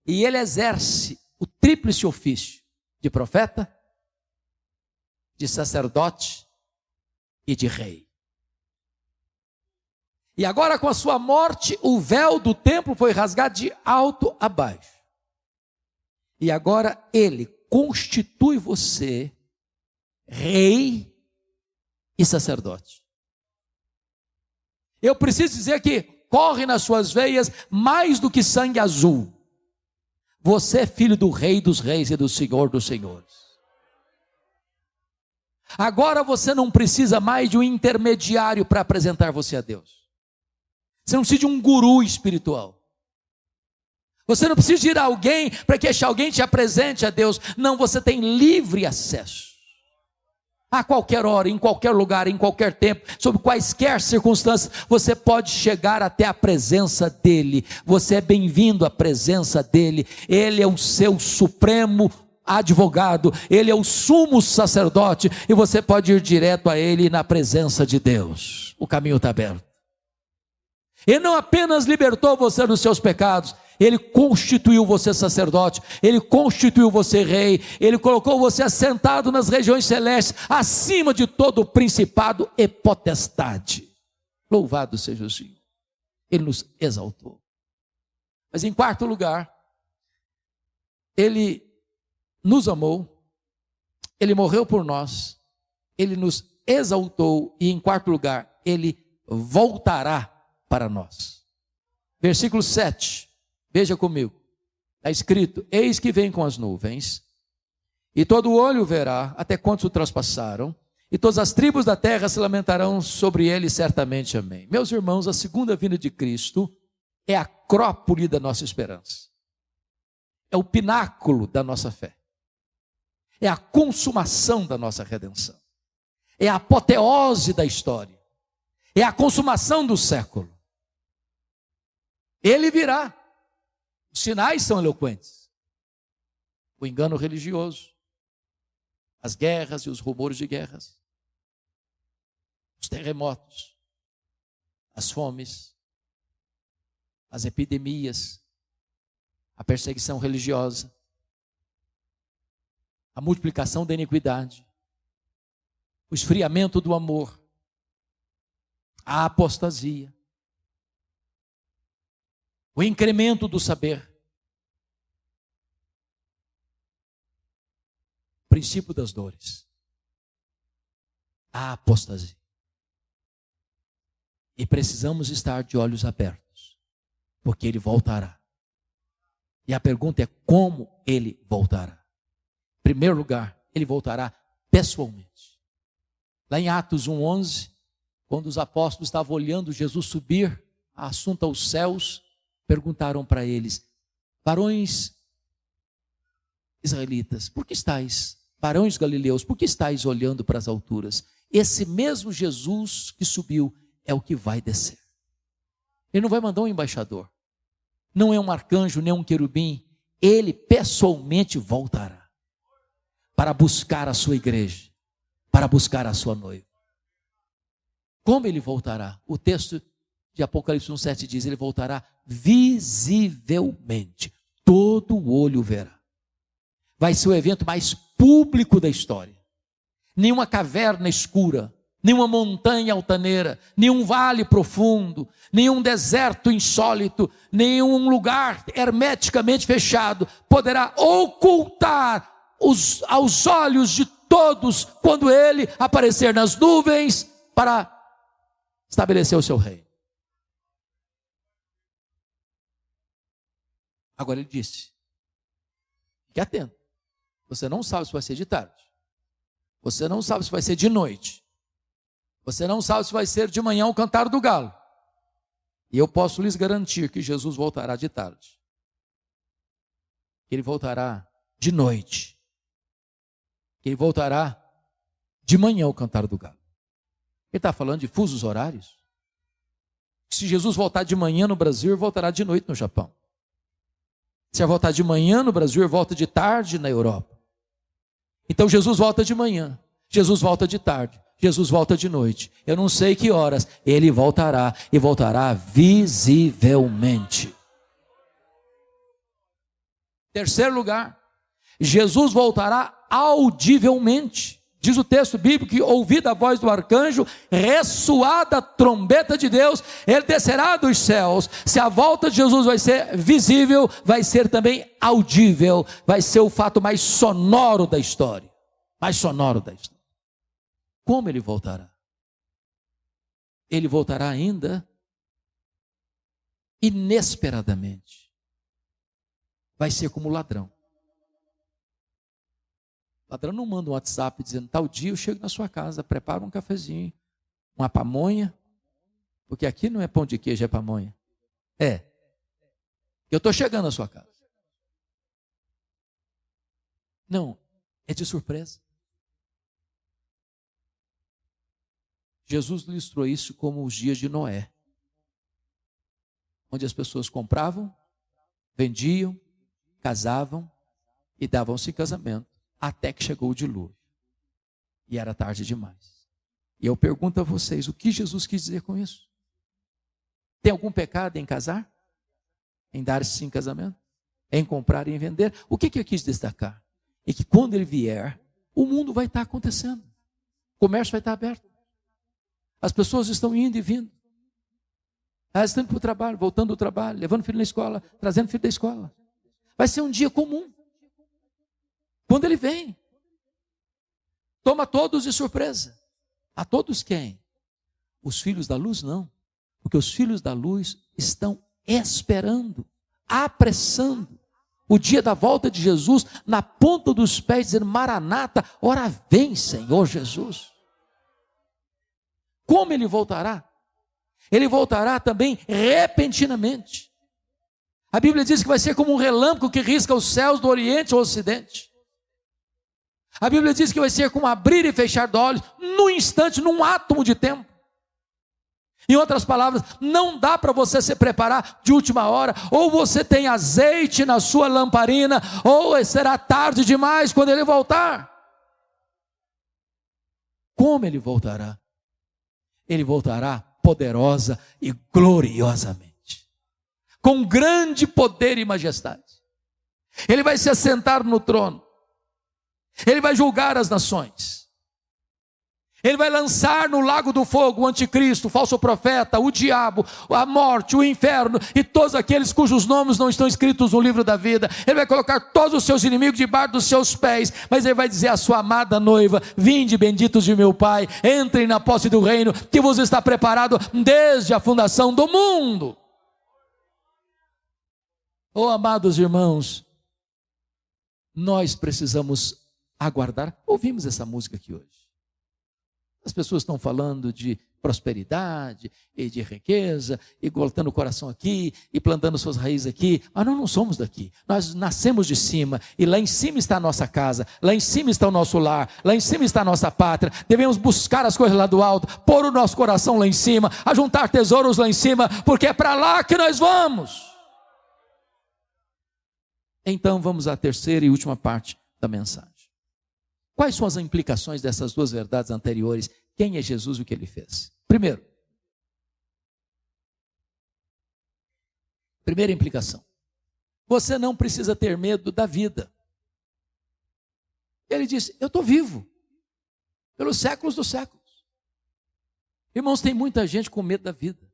e ele exerce o tríplice ofício de profeta, de sacerdote e de rei. E agora, com a sua morte, o véu do templo foi rasgado de alto a baixo. E agora Ele constitui você rei e sacerdote. Eu preciso dizer que corre nas suas veias mais do que sangue azul. Você é filho do Rei dos Reis e do Senhor dos Senhores. Agora você não precisa mais de um intermediário para apresentar você a Deus. Você não precisa de um guru espiritual. Você não precisa de ir a alguém para que alguém te apresente a Deus. Não, você tem livre acesso. A qualquer hora, em qualquer lugar, em qualquer tempo, sob quaisquer circunstâncias, você pode chegar até a presença dEle. Você é bem-vindo à presença dEle. Ele é o seu supremo advogado. Ele é o sumo sacerdote. E você pode ir direto a Ele na presença de Deus. O caminho está aberto. Ele não apenas libertou você dos seus pecados, Ele constituiu você sacerdote, Ele constituiu você rei, Ele colocou você assentado nas regiões celestes, acima de todo o principado e potestade. Louvado seja o Senhor. Ele nos exaltou. Mas em quarto lugar, Ele nos amou, Ele morreu por nós, Ele nos exaltou e em quarto lugar, Ele voltará para nós. Versículo 7, veja comigo, está escrito: eis que vem com as nuvens, e todo olho verá, até quantos o traspassaram, e todas as tribos da terra se lamentarão sobre ele, certamente, amém. Meus irmãos, a segunda vinda de Cristo é a acrópole da nossa esperança, é o pináculo da nossa fé, é a consumação da nossa redenção, é a apoteose da história, é a consumação do século. Ele virá. Os sinais são eloquentes. O engano religioso, as guerras e os rumores de guerras, os terremotos, as fomes, as epidemias, a perseguição religiosa, a multiplicação da iniquidade, o esfriamento do amor, a apostasia, o incremento do saber, o princípio das dores, a apostasia. E precisamos estar de olhos abertos, porque Ele voltará. E a pergunta é: como Ele voltará? Em primeiro lugar, Ele voltará pessoalmente. Lá em Atos 1:11, quando os apóstolos estavam olhando Jesus subir assunto aos céus, perguntaram para eles: varões israelitas, por que estáis, varões galileus, por que estáis olhando para as alturas? Esse mesmo Jesus que subiu é o que vai descer. Ele não vai mandar um embaixador, não é um arcanjo, nem um querubim. Ele pessoalmente voltará para buscar a sua igreja, para buscar a sua noiva. Como ele voltará? O texto de Apocalipse 1,7 diz, ele voltará visivelmente, todo o olho verá. Vai ser o evento mais público da história. Nenhuma caverna escura, nenhuma montanha altaneira, nenhum vale profundo, nenhum deserto insólito, nenhum lugar hermeticamente fechado poderá ocultar aos olhos de todos quando ele aparecer nas nuvens para estabelecer o seu reino. Agora ele disse, fique atento, você não sabe se vai ser de tarde, você não sabe se vai ser de noite, você não sabe se vai ser de manhã o cantar do galo, e eu posso lhes garantir que Jesus voltará de tarde, que ele voltará de noite, que ele voltará de manhã o cantar do galo. Ele está falando de fusos horários. Se Jesus voltar de manhã no Brasil, ele voltará de noite no Japão. Se ele voltar de manhã no Brasil, ele volta de tarde na Europa. Então Jesus volta de manhã, Jesus volta de tarde, Jesus volta de noite. Eu não sei que horas, ele voltará e voltará visivelmente. Terceiro lugar, Jesus voltará audivelmente. Diz o texto bíblico que, ouvida a voz do arcanjo, ressoada a trombeta de Deus, ele descerá dos céus. Se a volta de Jesus vai ser visível, vai ser também audível, vai ser o fato mais sonoro da história. Mais sonoro da história. Como ele voltará? Ele voltará ainda inesperadamente. Vai ser como ladrão. O ladrão não manda um WhatsApp dizendo, tal dia eu chego na sua casa, prepara um cafezinho, uma pamonha, porque aqui não é pão de queijo, é pamonha. Eu estou chegando na sua casa. Não, é de surpresa. Jesus ilustrou isso como os dias de Noé, onde as pessoas compravam, vendiam, casavam e davam-se em casamento, até que chegou o dilúvio, e era tarde demais. E eu pergunto a vocês, o que Jesus quis dizer com isso? Tem algum pecado em casar? Em dar-se em casamento? Em comprar e em vender? O que ele quis destacar? É que quando ele vier, o mundo vai estar acontecendo, o comércio vai estar aberto, as pessoas estão indo e vindo, elas estão indo para o trabalho, voltando do trabalho, levando filho na escola, trazendo filho da escola. Vai ser um dia comum. Quando ele vem, toma todos de surpresa. A todos quem? Os filhos da luz não, porque os filhos da luz estão esperando, apressando o dia da volta de Jesus na ponta dos pés, dizendo, Maranata, ora vem, Senhor Jesus. Como ele voltará? Ele voltará também repentinamente. A Bíblia diz que vai ser como um relâmpago que risca os céus do Oriente ao Ocidente. A Bíblia diz que vai ser como abrir e fechar de olhos, num instante, num átomo de tempo. Em outras palavras, não dá para você se preparar de última hora, ou você tem azeite na sua lamparina, ou será tarde demais quando ele voltar. Como ele voltará? Ele voltará poderosa e gloriosamente, com grande poder e majestade. Ele vai se assentar no trono, ele vai julgar as nações, ele vai lançar no lago do fogo o anticristo, o falso profeta, o diabo, a morte, o inferno e todos aqueles cujos nomes não estão escritos no livro da vida. Ele vai colocar todos os seus inimigos debaixo dos seus pés, mas ele vai dizer à sua amada noiva, vinde benditos de meu Pai, entrem na posse do reino que vos está preparado desde a fundação do mundo. Oh, amados irmãos, nós precisamos aguardar. Ouvimos essa música aqui hoje. As pessoas estão falando de prosperidade e de riqueza, e botando o coração aqui, e plantando suas raízes aqui, mas nós não somos daqui, nós nascemos de cima, e lá em cima está a nossa casa, lá em cima está o nosso lar, lá em cima está a nossa pátria. Devemos buscar as coisas lá do alto, pôr o nosso coração lá em cima, ajuntar tesouros lá em cima, porque é para lá que nós vamos. Então vamos à terceira e última parte da mensagem. Quais são as implicações dessas duas verdades anteriores? Quem é Jesus e o que ele fez? Primeira implicação: você não precisa ter medo da vida. Ele disse: eu estou vivo, pelos séculos dos séculos. Irmãos, tem muita gente com medo da vida.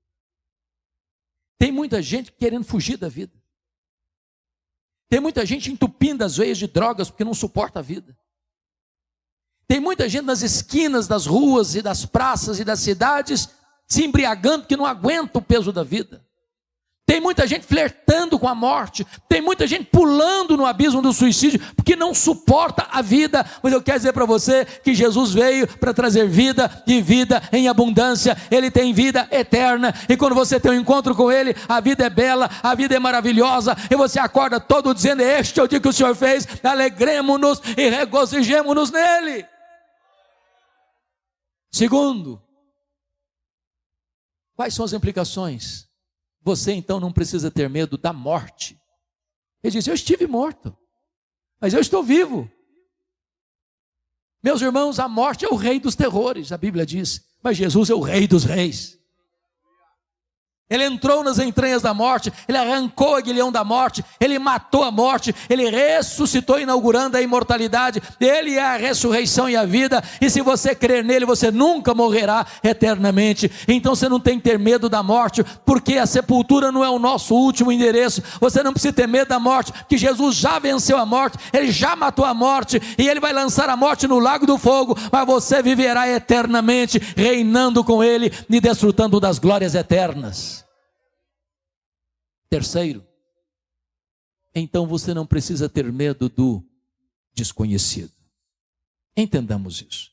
Tem muita gente querendo fugir da vida. Tem muita gente entupindo as veias de drogas porque não suporta a vida. Tem muita gente nas esquinas das ruas e das praças e das cidades se embriagando porque não aguenta o peso da vida. Tem muita gente flertando com a morte. Tem muita gente pulando no abismo do suicídio porque não suporta a vida. Mas eu quero dizer para você que Jesus veio para trazer vida e vida em abundância. Ele tem vida eterna. E quando você tem um encontro com Ele, a vida é bela, a vida é maravilhosa. E você acorda todo dizendo: este é o dia que o Senhor fez. Alegremos-nos e regozijemos-nos nele. Segundo, quais são as implicações? Você então não precisa ter medo da morte. Ele diz: eu estive morto, mas eu estou vivo. Meus irmãos, a morte é o rei dos terrores, a Bíblia diz, mas Jesus é o rei dos reis. Ele entrou nas entranhas da morte, ele arrancou o aguilhão da morte, ele matou a morte, ele ressuscitou, inaugurando a imortalidade. Ele é a ressurreição e a vida, e se você crer nele, você nunca morrerá eternamente. Então você não tem que ter medo da morte, porque a sepultura não é o nosso último endereço. Você não precisa ter medo da morte, porque Jesus já venceu a morte, ele já matou a morte, e ele vai lançar a morte no lago do fogo, mas você viverá eternamente, reinando com ele e desfrutando das glórias eternas. Terceiro, então você não precisa ter medo do desconhecido. Entendamos isso.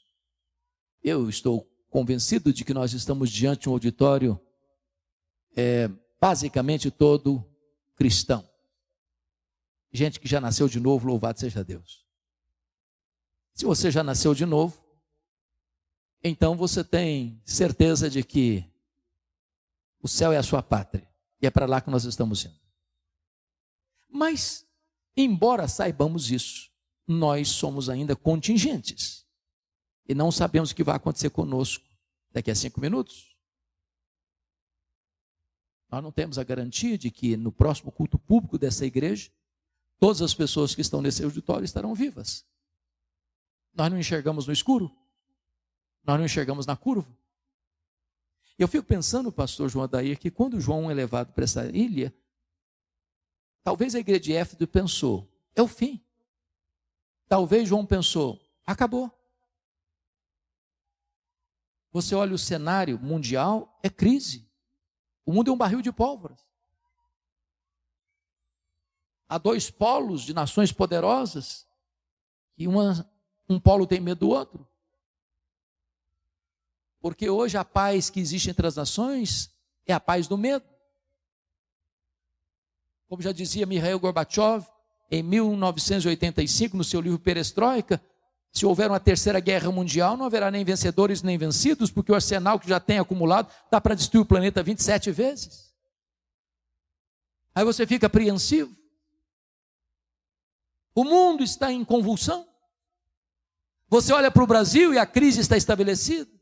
Eu estou convencido de que nós estamos diante de um auditório basicamente todo cristão. Gente que já nasceu de novo, louvado seja Deus. Se você já nasceu de novo, então você tem certeza de que o céu é a sua pátria. E é para lá que nós estamos indo. Mas, embora saibamos isso, nós somos ainda contingentes. E não sabemos o que vai acontecer conosco daqui a 5 minutos. Nós não temos a garantia de que no próximo culto público dessa igreja, todas as pessoas que estão nesse auditório estarão vivas. Nós não enxergamos no escuro. Nós não enxergamos na curva. Eu fico pensando, pastor João Adair, que quando João é levado para essa ilha, talvez a igreja de Éfeso pensou: é o fim. Talvez João pensou: acabou. Você olha o cenário mundial, é crise. O mundo é um barril de pólvora. Há 2 polos de nações poderosas, e um polo tem medo do outro. Porque hoje a paz que existe entre as nações é a paz do medo. Como já dizia Mikhail Gorbachev, em 1985, no seu livro Perestroika, se houver uma terceira guerra mundial, não haverá nem vencedores nem vencidos, porque o arsenal que já tem acumulado dá para destruir o planeta 27 vezes. Aí você fica apreensivo. O mundo está em convulsão. Você olha para o Brasil e a crise está estabelecida.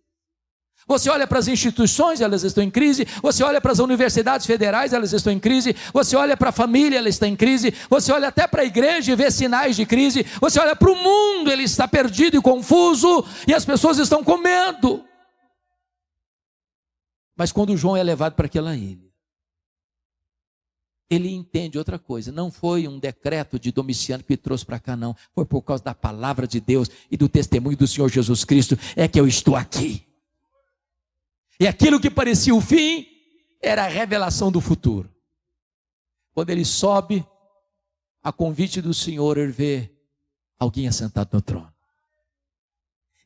Você olha para as instituições, elas estão em crise. Você olha para as universidades federais, elas estão em crise. Você olha para a família, ela está em crise. Você olha até para a igreja e vê sinais de crise. Você olha para o mundo, ele está perdido e confuso, e as pessoas estão com medo. Mas quando João é levado para aquela ilha, ele entende outra coisa. Não foi um decreto de Domiciano que me trouxe para cá, não. Foi por causa da palavra de Deus e do testemunho do Senhor Jesus Cristo é que eu estou aqui. E aquilo que parecia o fim era a revelação do futuro. Quando ele sobe, a convite do Senhor, ele vê alguém assentado no trono.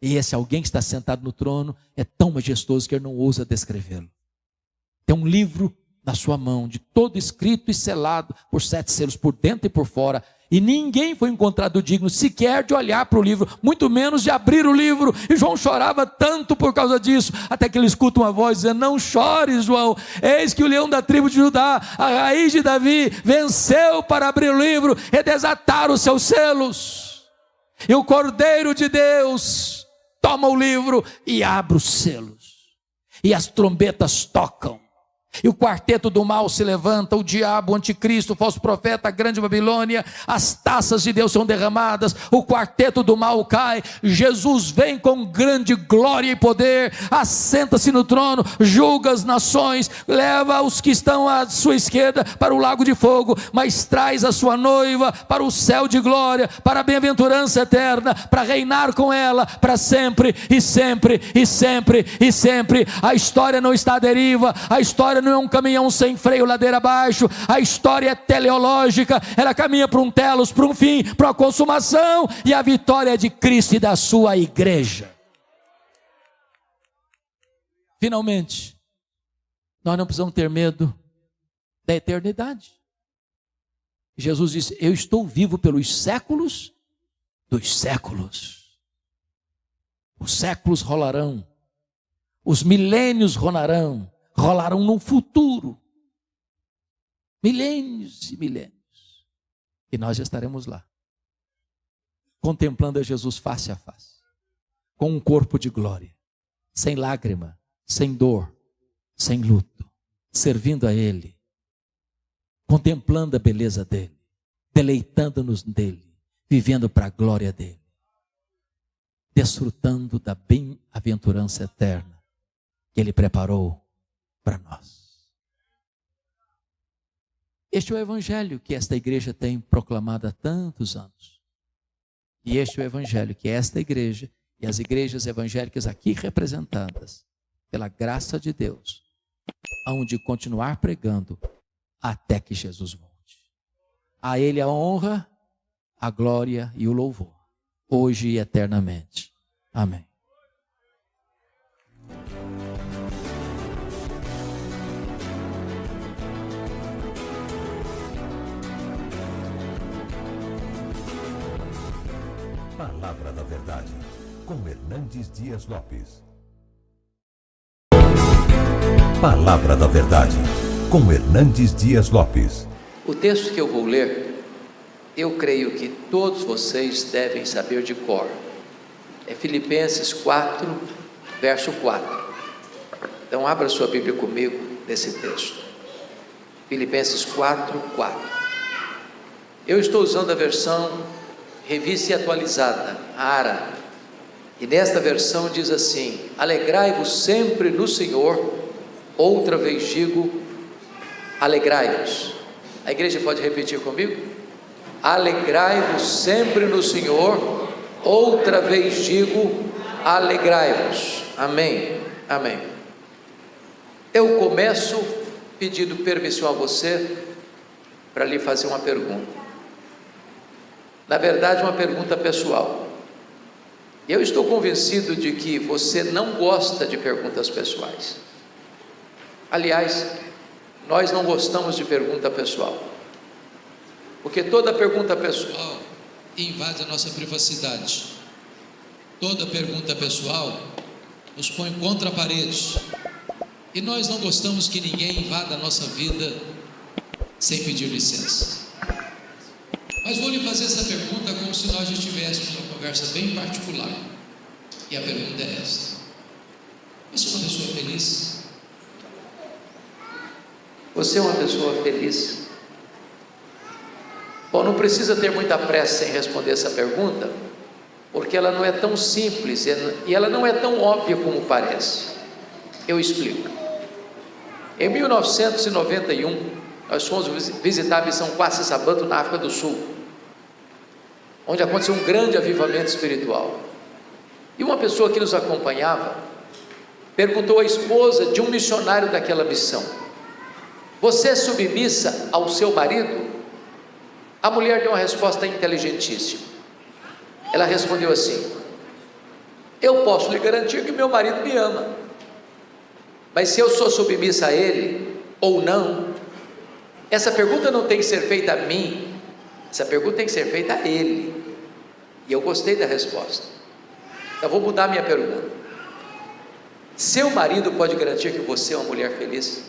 E esse alguém que está sentado no trono é tão majestoso que ele não ousa descrevê-lo. Tem um livro na sua mão, de todo escrito e selado por 7 selos, por dentro e por fora. E ninguém foi encontrado digno sequer de olhar para o livro, muito menos de abrir o livro. E João chorava tanto por causa disso, até que ele escuta uma voz dizendo: não chores, João, eis que o leão da tribo de Judá, a raiz de Davi, venceu para abrir o livro e desatar os seus selos. E o Cordeiro de Deus toma o livro e abre os selos, e as trombetas tocam. E o quarteto do mal se levanta, o diabo, o anticristo, o falso profeta, a grande Babilônia, as taças de Deus são derramadas, o quarteto do mal cai, Jesus vem com grande glória e poder, assenta-se no trono, julga as nações, leva os que estão à sua esquerda para o lago de fogo, mas traz a sua noiva para o céu de glória, para a bem-aventurança eterna, para reinar com ela para sempre e sempre e sempre e sempre. A história não está à deriva, a história não é um caminhão sem freio ladeira abaixo, a história é teleológica, ela caminha para um telos, para um fim, para uma consumação, e a vitória é de Cristo e da sua igreja. Finalmente, nós não precisamos ter medo da eternidade. Jesus disse: eu estou vivo pelos séculos dos séculos. Os séculos rolarão, os milênios rolarão no futuro, milênios e milênios, e nós já estaremos lá, contemplando a Jesus face a face, com um corpo de glória, sem lágrima, sem dor, sem luto, servindo a Ele, contemplando a beleza dEle, deleitando-nos nele, vivendo para a glória dEle, desfrutando da bem-aventurança eterna que Ele preparou para nós. Este é o evangelho que esta igreja tem proclamado há tantos anos. E este é o evangelho que esta igreja e as igrejas evangélicas aqui representadas, pela graça de Deus, hão de continuar pregando até que Jesus volte. A Ele a honra, a glória e o louvor, hoje e eternamente. Amém. Palavra da Verdade, com Hernandes Dias Lopes. Palavra da Verdade, com Hernandes Dias Lopes. O texto que eu vou ler, eu creio que todos vocês devem saber de cor. É Filipenses 4, verso 4. Então abra sua Bíblia comigo nesse texto. Filipenses 4, 4. Eu estou usando a versão Revista e Atualizada, ARA, e nesta versão diz assim: alegrai-vos sempre no Senhor. Outra vez digo, alegrai-vos. A igreja pode repetir comigo? Alegrai-vos sempre no Senhor. Outra vez digo, alegrai-vos. Amém, amém. Eu começo pedindo permissão a você para lhe fazer uma pergunta. Na verdade, uma pergunta pessoal. Eu estou convencido de que você não gosta de perguntas pessoais. Aliás, nós não gostamos de pergunta pessoal, porque toda pergunta pessoal invade a nossa privacidade. Toda pergunta pessoal nos põe contra a parede, e nós não gostamos que ninguém invada a nossa vida sem pedir licença. Mas vou lhe fazer essa pergunta como se nós estivéssemos uma conversa bem particular. E a pergunta é esta: você é uma pessoa feliz? Você é uma pessoa feliz? Bom, não precisa ter muita pressa em responder essa pergunta, porque ela não é tão simples e ela não é tão óbvia como parece. Eu explico. Em 1991, nós fomos visitar a missão Kwasi Sabanto na África do Sul, onde aconteceu um grande avivamento espiritual. E uma pessoa que nos acompanhava perguntou à esposa de um missionário daquela missão: você é submissa ao seu marido? A mulher deu uma resposta inteligentíssima. Ela respondeu assim: Eu posso lhe garantir que meu marido me ama, mas se eu sou submissa a ele ou não, essa pergunta não tem que ser feita a mim, essa pergunta tem que ser feita a ele. E eu gostei da resposta, então vou mudar minha pergunta. Seu marido pode garantir que você é uma mulher feliz?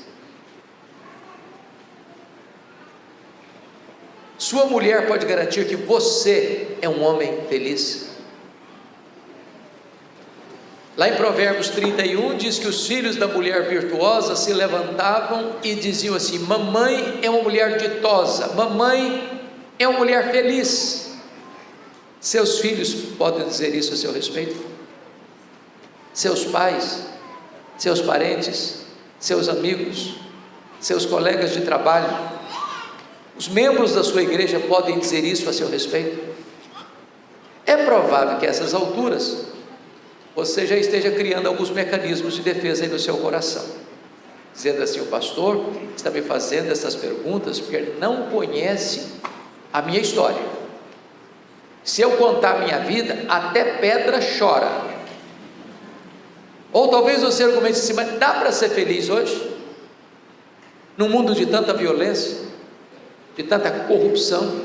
Sua mulher pode garantir que você é um homem feliz? Lá em Provérbios 31 diz que os filhos da mulher virtuosa se levantavam e diziam assim: mamãe é uma mulher ditosa, mamãe é uma mulher feliz. Seus filhos podem dizer isso a seu respeito? Seus pais, seus parentes, seus amigos, seus colegas de trabalho, os membros da sua igreja podem dizer isso a seu respeito? É provável que a essas alturas você já esteja criando alguns mecanismos de defesa aí no seu coração, dizendo assim: o pastor está me fazendo essas perguntas porque ele não conhece a minha história. Se eu contar a minha vida, até pedra chora. Ou talvez você argumente assim: mas dá para ser feliz hoje? Num mundo de tanta violência, de tanta corrupção,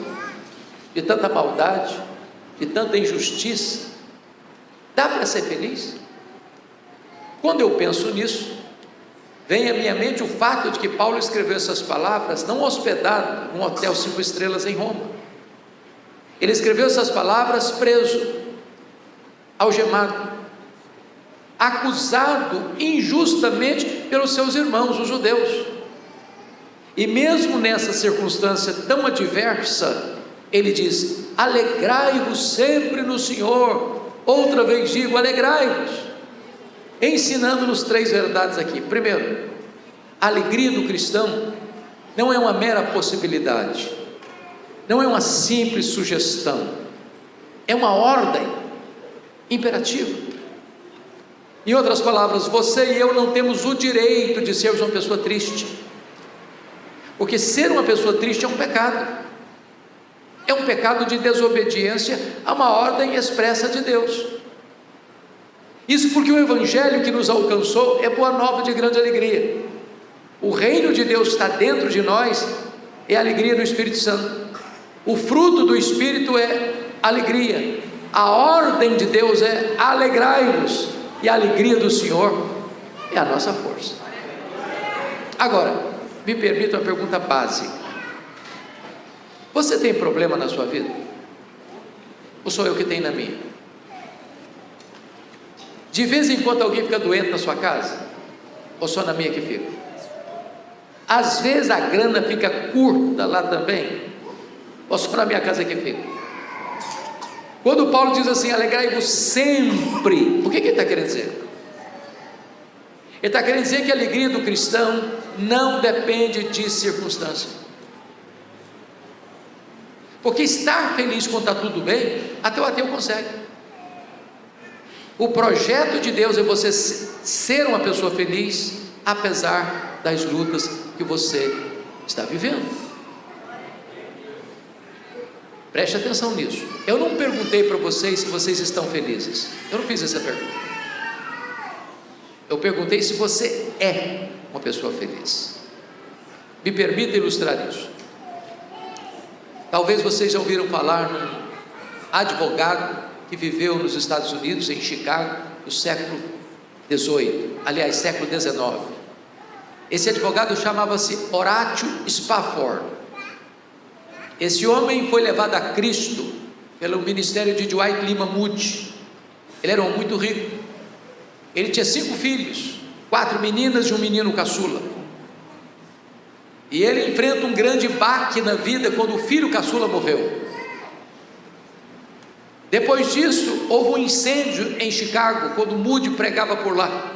de tanta maldade, de tanta injustiça, dá para ser feliz? Quando eu penso nisso, vem à minha mente o fato de que Paulo escreveu essas palavras não hospedado num hotel 5 estrelas em Roma. Ele escreveu essas palavras preso, algemado, acusado injustamente pelos seus irmãos, os judeus. E mesmo nessa circunstância tão adversa, ele diz: alegrai-vos sempre no Senhor. Outra vez digo, alegrai-vos, ensinando-nos 3 verdades aqui. Primeiro, a alegria do cristão não é uma mera possibilidade, não é uma simples sugestão, é uma ordem imperativa. Em outras palavras, você e eu não temos o direito de sermos uma pessoa triste, porque ser uma pessoa triste é um pecado. É um pecado de desobediência a uma ordem expressa de Deus. Isso porque o evangelho que nos alcançou é boa nova de grande alegria. O reino de Deus está dentro de nós, é a alegria do Espírito Santo. O fruto do Espírito é alegria. A ordem de Deus é alegrai-vos, e a alegria do Senhor é a nossa força. Agora, me permita uma pergunta básica: você tem problema na sua vida? Ou sou eu que tenho na minha? De vez em quando alguém fica doente na sua casa? Ou só na minha que fica? Às vezes a grana fica curta lá também? Ou só na minha casa que fica? Quando Paulo diz assim: alegrai-vos sempre, o que ele está querendo dizer? Ele está querendo dizer que a alegria do cristão não depende de circunstâncias. Porque estar feliz quando está tudo bem, até o ateu consegue. O projeto de Deus é você ser uma pessoa feliz, apesar das lutas que você está vivendo. Preste atenção nisso. Eu não perguntei para vocês se vocês estão felizes. Eu não fiz essa pergunta. Eu perguntei se você é uma pessoa feliz. Me permita ilustrar isso. Talvez vocês já ouviram falar num advogado que viveu nos Estados Unidos, em Chicago, no século XVIII, aliás, século XIX. Esse advogado chamava-se Horatio Spafford. Esse homem foi levado a Cristo pelo ministério de Dwight Lima Moody. Ele era um homem muito rico. Ele tinha 5 filhos, 4 meninas e um menino caçula. E ele enfrenta um grande baque na vida quando o filho caçula morreu. Depois disso, houve um incêndio em Chicago, quando Moody pregava por lá.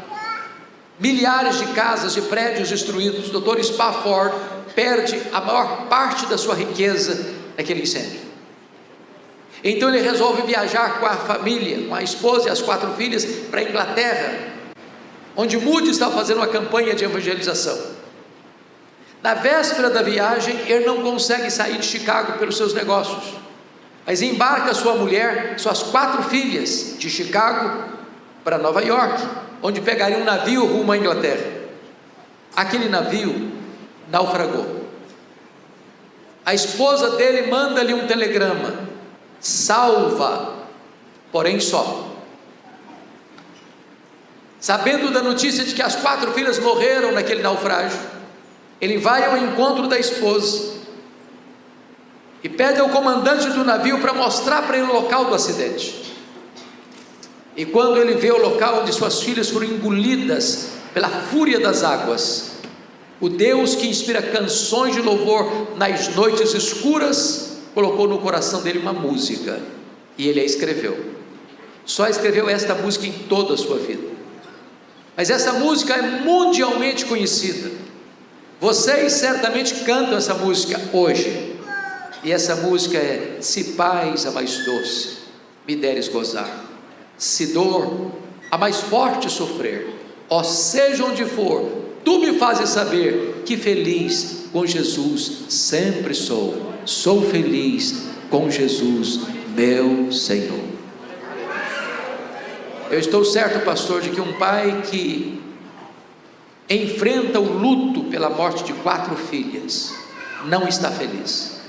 Milhares de casas e prédios destruídos. O Dr. Spafford perde a maior parte da sua riqueza naquele incêndio. Então ele resolve viajar com a família, com a esposa e as 4 filhas, para a Inglaterra, onde Moody estava fazendo uma campanha de evangelização. Na véspera da viagem, ele não consegue sair de Chicago pelos seus negócios, mas embarca sua mulher, suas 4 filhas de Chicago, para Nova York, onde pegaria um navio rumo à Inglaterra. Aquele navio naufragou. A esposa dele manda-lhe um telegrama: salva, porém só. Sabendo da notícia de que as 4 filhas morreram naquele naufrágio, ele vai ao encontro da esposa e pede ao comandante do navio para mostrar para ele o local do acidente. E quando ele vê o local onde suas filhas foram engolidas pela fúria das águas, o Deus que inspira canções de louvor nas noites escuras colocou no coração dele uma música, e ele a escreveu. Só escreveu esta música em toda a sua vida, mas essa música é mundialmente conhecida. Vocês certamente cantam essa música hoje, e essa música é: se paz a mais doce me deres gozar, se dor a mais forte sofrer, ó seja onde for, tu me fazes saber que feliz com Jesus sempre sou. Sou feliz com Jesus, meu Senhor. Eu estou certo, pastor, de que um pai que enfrenta o luto pela morte de 4 filhas não está feliz.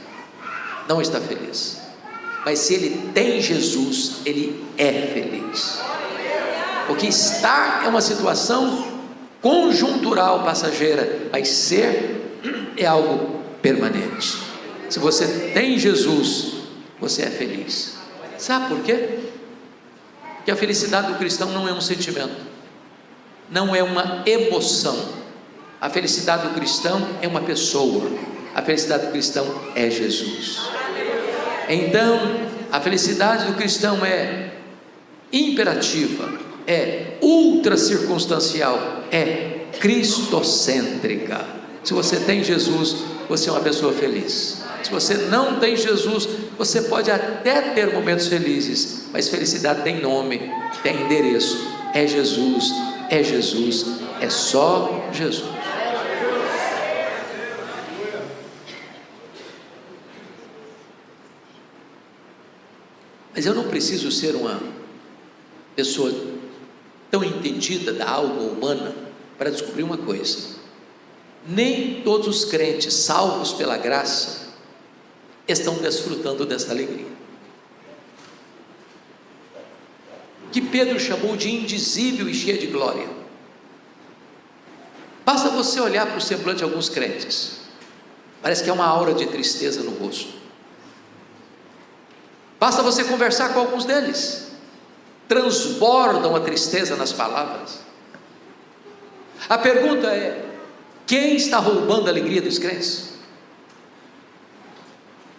Não está feliz. Mas se ele tem Jesus, ele é feliz. Porque estar é uma situação conjuntural, passageira, mas ser é algo permanente. Se você tem Jesus, você é feliz. Sabe por quê? Porque a felicidade do cristão não é um sentimento, não é uma emoção. A felicidade do cristão é uma pessoa. A felicidade do cristão é Jesus. Então, a felicidade do cristão é imperativa, é ultra circunstancial, é cristocêntrica. Se você tem Jesus, você é uma pessoa feliz. Se você não tem Jesus, você pode até ter momentos felizes, mas felicidade tem nome, tem endereço. É Jesus, é Jesus, é só Jesus. Mas eu não preciso ser uma pessoa tão entendida da alma humana para descobrir uma coisa: nem todos os crentes salvos pela graça estão desfrutando desta alegria, que Pedro chamou de indizível e cheia de glória. Basta você olhar para o semblante de alguns crentes, parece que é uma aura de tristeza no rosto. Basta você conversar com alguns deles, transbordam a tristeza nas palavras. A pergunta é: quem está roubando a alegria dos crentes?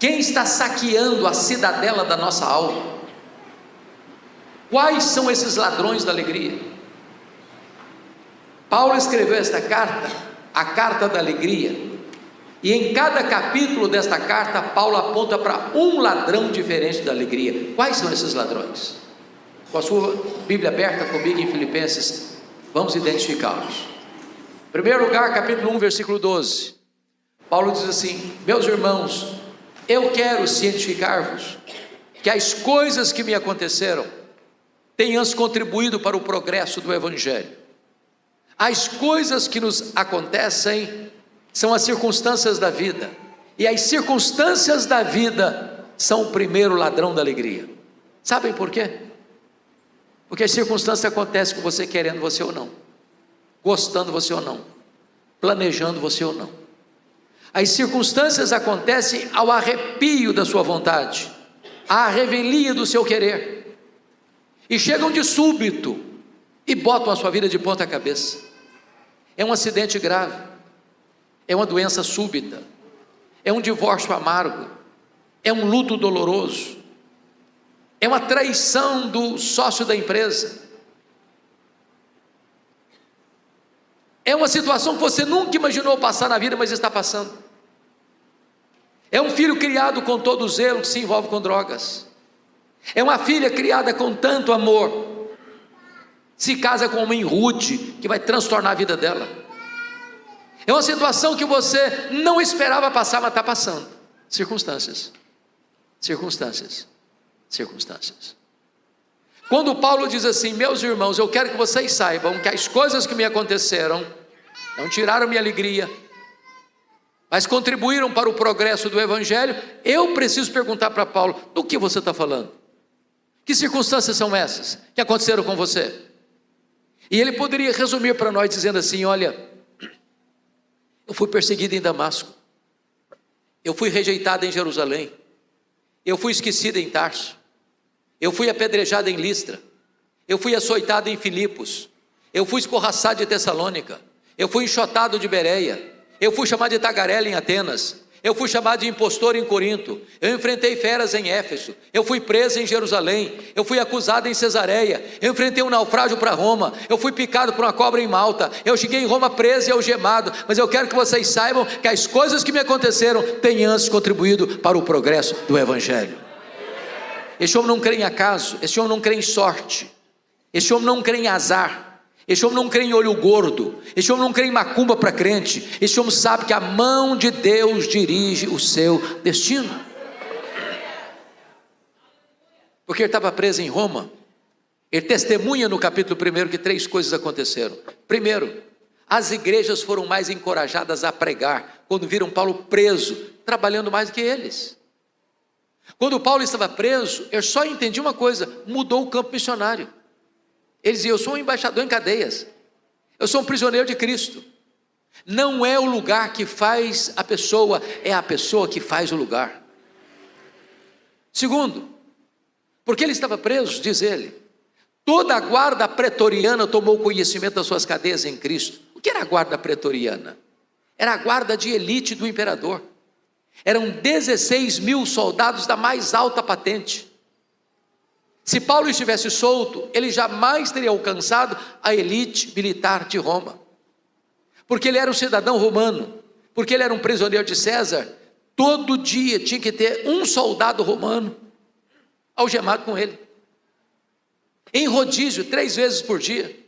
Quem está saqueando a cidadela da nossa alma? Quais são esses ladrões da alegria? Paulo escreveu esta carta, a carta da alegria, e em cada capítulo desta carta, Paulo aponta para um ladrão diferente da alegria. Quais são esses ladrões? Com a sua Bíblia aberta comigo em Filipenses, vamos identificá-los. Em primeiro lugar, capítulo 1, versículo 12, Paulo diz assim: meus irmãos, eu quero cientificar-vos que as coisas que me aconteceram têm antes contribuído para o progresso do Evangelho. As coisas que nos acontecem são as circunstâncias da vida, e as circunstâncias da vida são o primeiro ladrão da alegria. Sabem por quê? Porque as circunstâncias acontecem com você querendo você ou não, gostando você ou não, planejando você ou não. As circunstâncias acontecem ao arrepio da sua vontade, à revelia do seu querer, e chegam de súbito e botam a sua vida de ponta cabeça. É um acidente grave, é uma doença súbita, é um divórcio amargo, é um luto doloroso, é uma traição do sócio da empresa, é uma situação que você nunca imaginou passar na vida, mas está passando. É um filho criado com todo zelo que se envolve com drogas. É uma filha criada com tanto amor, se casa com uma mãe rude, que vai transtornar a vida dela. É uma situação que você não esperava passar, mas está passando. Circunstâncias. Quando Paulo diz assim: meus irmãos, eu quero que vocês saibam que as coisas que me aconteceram não tiraram minha alegria, mas contribuíram para o progresso do Evangelho, eu preciso perguntar para Paulo: do que você está falando? Que circunstâncias são essas que aconteceram com você? E ele poderia resumir para nós dizendo assim: olha, eu fui perseguido em Damasco, eu fui rejeitado em Jerusalém, eu fui esquecido em Tarso, eu fui apedrejado em Listra, eu fui açoitado em Filipos, eu fui escorraçado de Tessalônica, eu fui enxotado de Bereia, eu fui chamado de tagarela em Atenas, eu fui chamado de impostor em Corinto, eu enfrentei feras em Éfeso, eu fui preso em Jerusalém, eu fui acusado em Cesareia, eu enfrentei um naufrágio para Roma, eu fui picado por uma cobra em Malta, eu cheguei em Roma preso e algemado, mas eu quero que vocês saibam que as coisas que me aconteceram têm antes contribuído para o progresso do Evangelho. Esse homem não crê em acaso, esse homem não crê em sorte, esse homem não crê em azar, esse homem não crê em olho gordo, esse homem não crê em macumba para crente, esse homem sabe que a mão de Deus dirige o seu destino. Porque ele estava preso em Roma, ele testemunha no capítulo 1 que 3 coisas aconteceram. Primeiro, as igrejas foram mais encorajadas a pregar, quando viram Paulo preso, trabalhando mais do que eles. Quando Paulo estava preso, ele só entendia uma coisa: mudou o campo missionário. Ele dizia: eu sou um embaixador em cadeias, eu sou um prisioneiro de Cristo. Não é o lugar que faz a pessoa, é a pessoa que faz o lugar. Segundo, porque ele estava preso, diz ele, toda a guarda pretoriana tomou conhecimento das suas cadeias em Cristo. O que era a guarda pretoriana? Era a guarda de elite do imperador. Eram 16 mil soldados da mais alta patente. Se Paulo estivesse solto, ele jamais teria alcançado a elite militar de Roma, porque ele era um cidadão romano, porque ele era um prisioneiro de César. Todo dia tinha que ter um soldado romano algemado com ele, em rodízio 3 vezes por dia,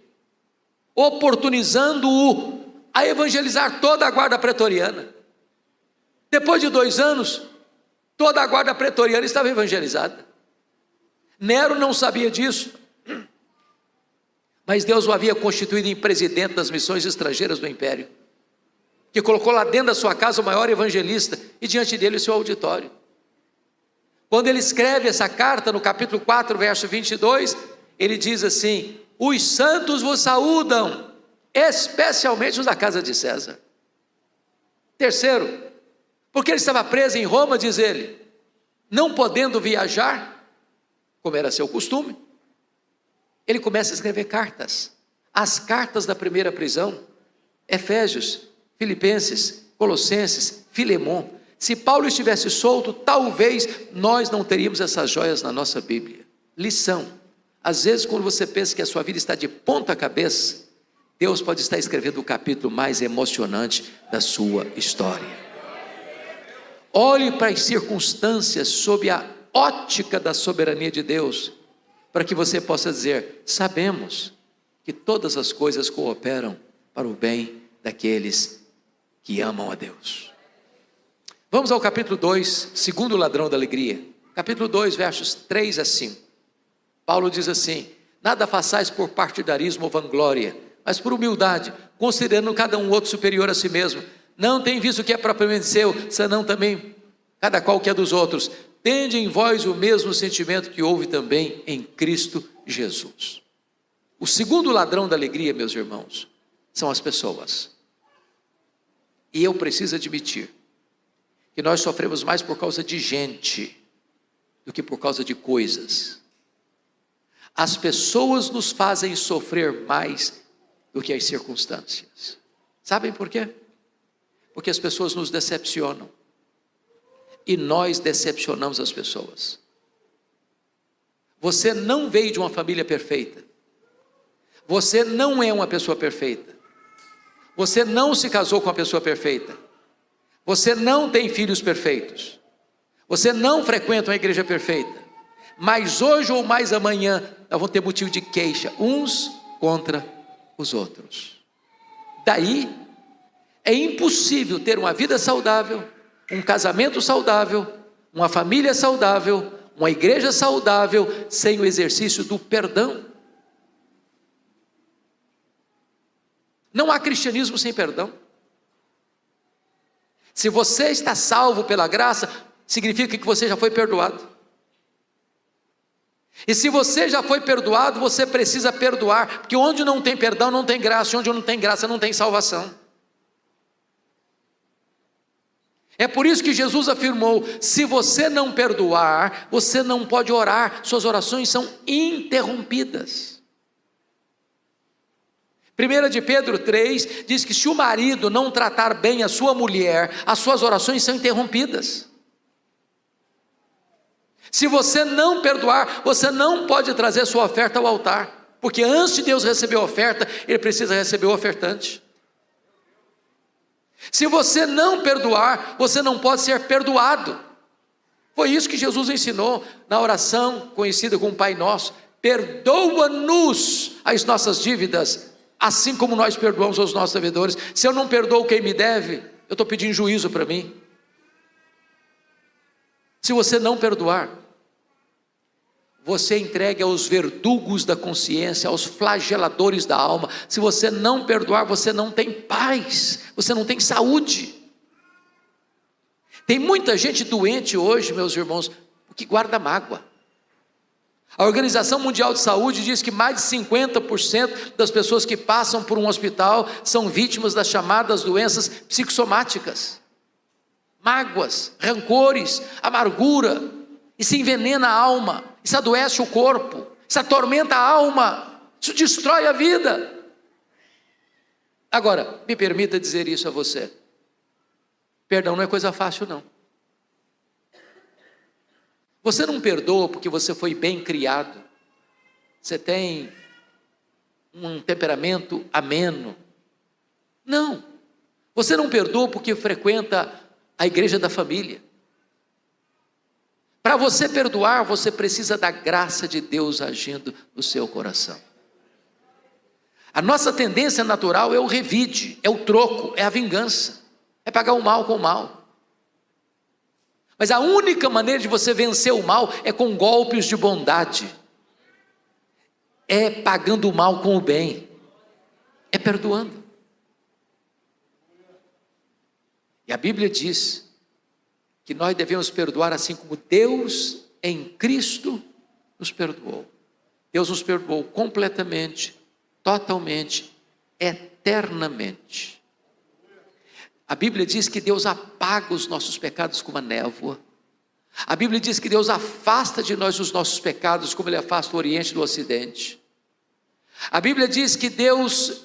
oportunizando-o a evangelizar toda a guarda pretoriana. Depois de 2 anos, toda a guarda pretoriana estava evangelizada. Nero não sabia disso, mas Deus o havia constituído em presidente das missões estrangeiras do império, que colocou lá dentro da sua casa o maior evangelista e diante dele o seu auditório. Quando ele escreve essa carta no capítulo 4, verso 22, ele diz assim: os santos vos saúdam, especialmente os da casa de César. Terceiro, porque ele estava preso em Roma, diz ele, não podendo viajar, como era seu costume, ele começa a escrever cartas, as cartas da primeira prisão, Efésios, Filipenses, Colossenses, Filemon. Se Paulo estivesse solto, talvez nós não teríamos essas joias na nossa Bíblia. Lição: às vezes quando você pensa que a sua vida está de ponta cabeça, Deus pode estar escrevendo o capítulo mais emocionante da sua história. Olhe para as circunstâncias sob a ótica da soberania de Deus, para que você possa dizer: sabemos que todas as coisas cooperam para o bem daqueles que amam a Deus. Vamos ao capítulo 2, segundo ladrão da alegria, capítulo 2, versos 3 a 5. Paulo diz assim: nada façais por partidarismo ou vanglória, mas por humildade, considerando cada um outro superior a si mesmo. Não tem visto o que é propriamente seu, senão também cada qual que é dos outros. Tende em vós o mesmo sentimento que houve também em Cristo Jesus. O segundo ladrão da alegria, meus irmãos, são as pessoas. E eu preciso admitir que nós sofremos mais por causa de gente do que por causa de coisas. As pessoas nos fazem sofrer mais do que as circunstâncias. Sabem por quê? Porque as pessoas nos decepcionam. E nós decepcionamos as pessoas. Você não veio de uma família perfeita. Você não é uma pessoa perfeita. Você não se casou com uma pessoa perfeita. Você não tem filhos perfeitos. Você não frequenta uma igreja perfeita. Mas hoje ou mais amanhã, nós vamos ter motivo de queixa uns contra os outros. Daí, é impossível ter uma vida saudável, um casamento saudável, uma família saudável, uma igreja saudável sem o exercício do perdão. Não há cristianismo sem perdão. Se você está salvo pela graça, significa que você já foi perdoado. E se você já foi perdoado, você precisa perdoar, porque onde não tem perdão não tem graça, e onde não tem graça não tem salvação. É por isso que Jesus afirmou: se você não perdoar, você não pode orar, suas orações são interrompidas. 1 de Pedro 3 diz que se o marido não tratar bem a sua mulher, as suas orações são interrompidas. Se você não perdoar, você não pode trazer sua oferta ao altar, porque antes de Deus receber a oferta, Ele precisa receber o ofertante. Se você não perdoar, você não pode ser perdoado. Foi isso que Jesus ensinou na oração conhecida como Pai Nosso: perdoa-nos as nossas dívidas, assim como nós perdoamos aos nossos devedores. Se eu não perdoo quem me deve, eu estou pedindo juízo para mim. Se você não perdoar, você entrega aos verdugos da consciência, aos flageladores da alma. Se você não perdoar, você não tem paz, você não tem saúde. Tem muita gente doente hoje, meus irmãos, que guarda mágoa. A Organização Mundial de Saúde diz que mais de 50% das pessoas que passam por um hospital são vítimas das chamadas doenças psicossomáticas. Mágoas, rancores, amargura, isso envenena a alma, isso adoece o corpo, isso atormenta a alma, isso destrói a vida. Agora, me permita dizer isso a você: perdão não é coisa fácil não. Você não perdoa porque você foi bem criado, você tem um temperamento ameno. Não, você não perdoa porque frequenta a igreja da família. Para você perdoar, você precisa da graça de Deus agindo no seu coração. A nossa tendência natural é o revide, é o troco, é a vingança, é pagar o mal com o mal. Mas a única maneira de você vencer o mal é com golpes de bondade, é pagando o mal com o bem, é perdoando. E a Bíblia diz que nós devemos perdoar assim como Deus em Cristo nos perdoou. Deus nos perdoou completamente, totalmente, eternamente. A Bíblia diz que Deus apaga os nossos pecados como a névoa. A Bíblia diz que Deus afasta de nós os nossos pecados como Ele afasta o Oriente do Ocidente. A Bíblia diz que Deus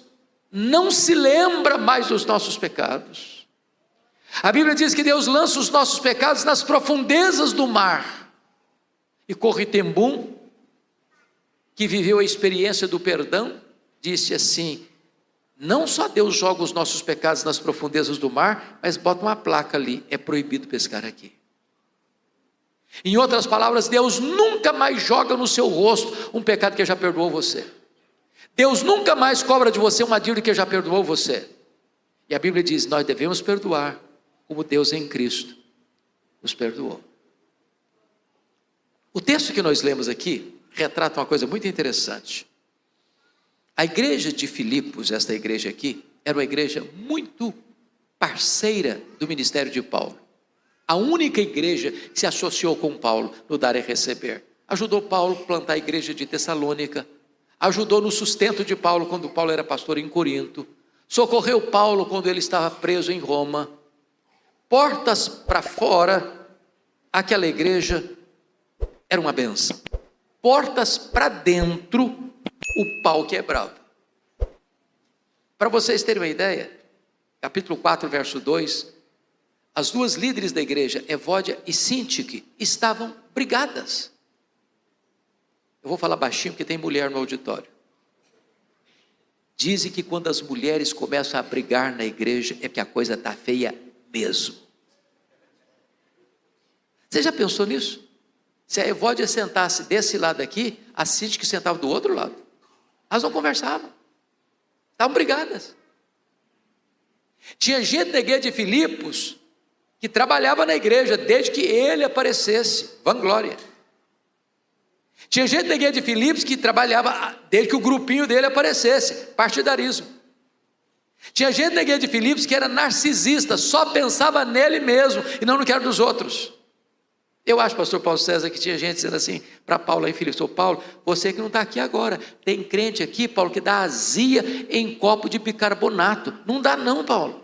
não se lembra mais dos nossos pecados. A Bíblia diz que Deus lança os nossos pecados nas profundezas do mar. E Corrie ten Boom, que viveu a experiência do perdão, disse assim: não só Deus joga os nossos pecados nas profundezas do mar, mas bota uma placa ali: é proibido pescar aqui. Em outras palavras, Deus nunca mais joga no seu rosto um pecado que já perdoou você. Deus nunca mais cobra de você uma dívida que já perdoou você. E a Bíblia diz: nós devemos perdoar como Deus em Cristo nos perdoou. O texto que nós lemos aqui retrata uma coisa muito interessante. A igreja de Filipos, esta igreja aqui, era uma igreja muito parceira do ministério de Paulo. A única igreja que se associou com Paulo no dar e receber. Ajudou Paulo a plantar a igreja de Tessalônica, ajudou no sustento de Paulo quando Paulo era pastor em Corinto, socorreu Paulo quando ele estava preso em Roma. Portas para fora, aquela igreja era uma bênção. Portas para dentro, o pau quebrava. Para vocês terem uma ideia, capítulo 4, verso 2, as duas líderes da igreja, Evódia e Sintique, estavam brigadas. Eu vou falar baixinho porque tem mulher no auditório. Dizem que quando as mulheres começam a brigar na igreja, é porque a coisa está feia mesmo. Você já pensou nisso? Se a Evódia sentasse desse lado aqui, a Sintique sentava do outro lado. Elas não conversavam. Estavam brigadas. Tinha gente na igreja de Filipos que trabalhava na igreja desde que ele aparecesse. Vanglória. Tinha gente na igreja de Filipos que trabalhava desde que o grupinho dele aparecesse, partidarismo. Tinha gente na igreja de Filipos que era narcisista, só pensava nele mesmo e não no que era dos outros. Eu acho, pastor Paulo César, que tinha gente dizendo assim para Paulo aí, Filipos: ô Paulo, você que não está aqui agora, tem crente aqui, Paulo, que dá azia em copo de bicarbonato. Não dá não, Paulo.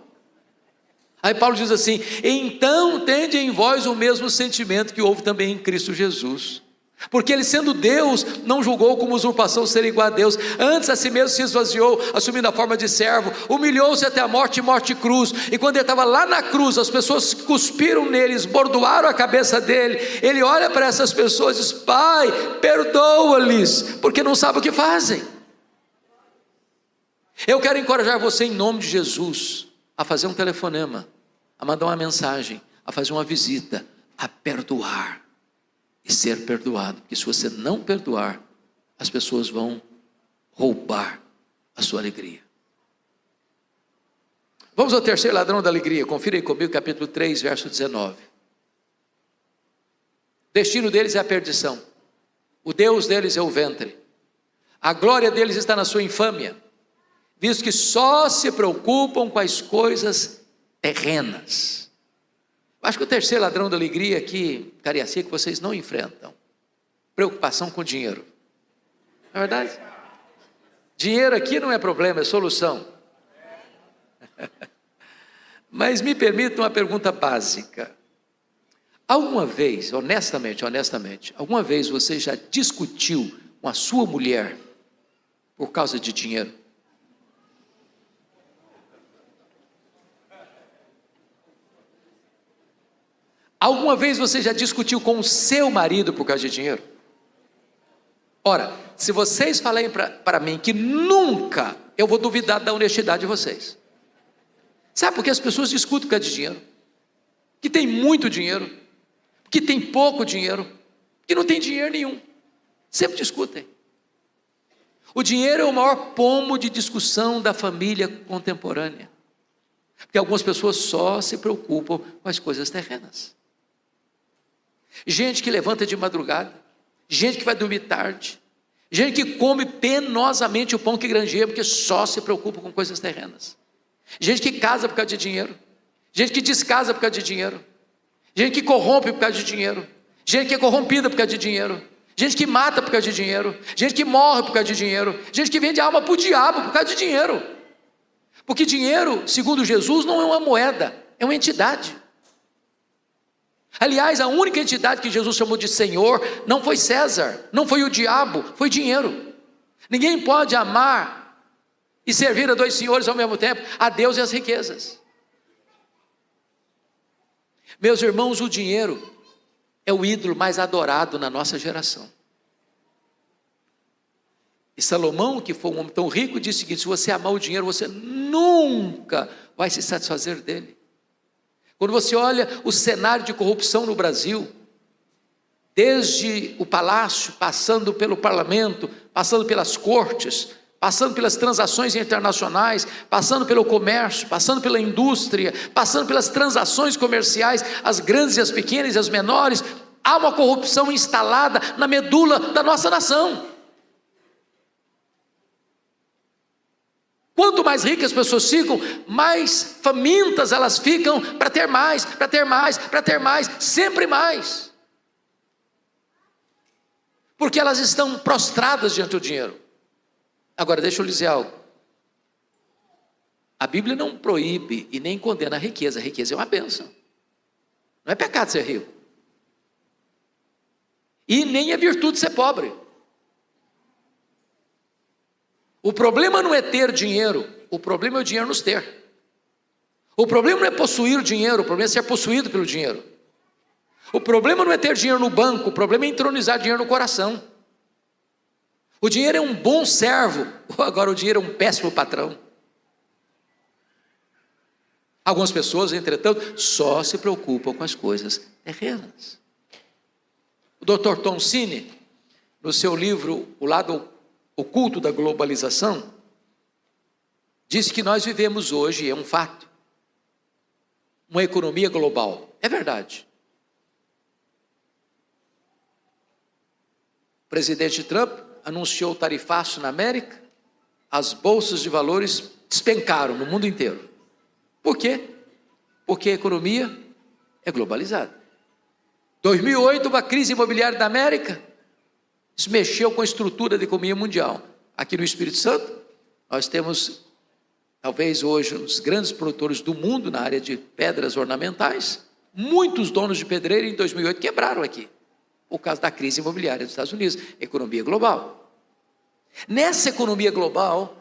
Aí Paulo diz assim: então tende em vós o mesmo sentimento que houve também em Cristo Jesus. Porque ele, sendo Deus, não julgou como usurpação ser igual a Deus, antes a si mesmo se esvaziou, assumindo a forma de servo, humilhou-se até a morte e morte de cruz. E quando ele estava lá na cruz, as pessoas cuspiram nele, esbordoaram a cabeça dele. Ele olha para essas pessoas e diz: Pai, perdoa-lhes, porque não sabem o que fazem. Eu quero encorajar você, em nome de Jesus, a fazer um telefonema, a mandar uma mensagem, a fazer uma visita, a perdoar e ser perdoado. Porque se você não perdoar, as pessoas vão roubar a sua alegria. Vamos ao terceiro ladrão da alegria. Confira aí comigo, capítulo 3, verso 19. O destino deles é a perdição. O Deus deles é o ventre. A glória deles está na sua infâmia, visto que só se preocupam com as coisas terrenas. Acho que o terceiro ladrão da alegria aqui, Cariacica, que vocês não enfrentam: preocupação com dinheiro. Não é verdade? Dinheiro aqui não é problema, é solução. Mas me permita uma pergunta básica. Alguma vez, honestamente, alguma vez você já discutiu com a sua mulher por causa de dinheiro? Alguma vez você já discutiu com o seu marido por causa de dinheiro? Ora, se vocês falarem para mim que nunca, eu vou duvidar da honestidade de vocês. Sabe por que as pessoas discutem por causa de dinheiro? Que tem muito dinheiro, que tem pouco dinheiro, que não tem dinheiro nenhum. Sempre discutem. O dinheiro é o maior pomo de discussão da família contemporânea. Porque algumas pessoas só se preocupam com as coisas terrenas. Gente que levanta de madrugada, gente que vai dormir tarde, gente que come penosamente o pão que granjeia, porque só se preocupa com coisas terrenas. Gente que casa por causa de dinheiro, gente que descasa por causa de dinheiro, gente que corrompe por causa de dinheiro, gente que é corrompida por causa de dinheiro, gente que mata por causa de dinheiro, gente que morre por causa de dinheiro, gente que vende alma para o diabo por causa de dinheiro. Porque dinheiro, segundo Jesus, não é uma moeda, é uma entidade. Aliás, a única entidade que Jesus chamou de Senhor não foi César, não foi o diabo, foi dinheiro. Ninguém pode amar e servir a dois senhores ao mesmo tempo, a Deus e as riquezas. Meus irmãos, o dinheiro é o ídolo mais adorado na nossa geração. E Salomão, que foi um homem tão rico, disse o seguinte: se você amar o dinheiro, você nunca vai se satisfazer dele. Quando você olha o cenário de corrupção no Brasil, desde o palácio, passando pelo parlamento, passando pelas cortes, passando pelas transações internacionais, passando pelo comércio, passando pela indústria, passando pelas transações comerciais, as grandes e as pequenas e as menores, há uma corrupção instalada na medula da nossa nação. Quanto mais ricas as pessoas ficam, mais famintas elas ficam para ter mais, para ter mais, para ter mais, sempre mais. Porque elas estão prostradas diante do dinheiro. Agora, deixa eu lhe dizer algo. A Bíblia não proíbe e nem condena a riqueza é uma bênção. Não é pecado ser rico. E nem é virtude ser pobre. O problema não é ter dinheiro, o problema é o dinheiro nos ter. O problema não é possuir o dinheiro, o problema é ser possuído pelo dinheiro. O problema não é ter dinheiro no banco, o problema é entronizar dinheiro no coração. O dinheiro é um bom servo, agora o dinheiro é um péssimo patrão. Algumas pessoas, entretanto, só se preocupam com as coisas terrenas. O Dr. Tom Cine, no seu livro O Lado Oculto da Globalização, disse que nós vivemos hoje, é um fato, uma economia global. É verdade. presidente Trump anunciou o tarifaço na América, as bolsas de valores despencaram no mundo inteiro. Por quê? Porque a economia é globalizada. 2008, uma crise imobiliária da América, isso mexeu com a estrutura da economia mundial. Aqui no Espírito Santo, nós temos, talvez hoje, os grandes produtores do mundo na área de pedras ornamentais. Muitos donos de pedreira em 2008 quebraram aqui, por causa da crise imobiliária dos Estados Unidos, economia global. Nessa economia global,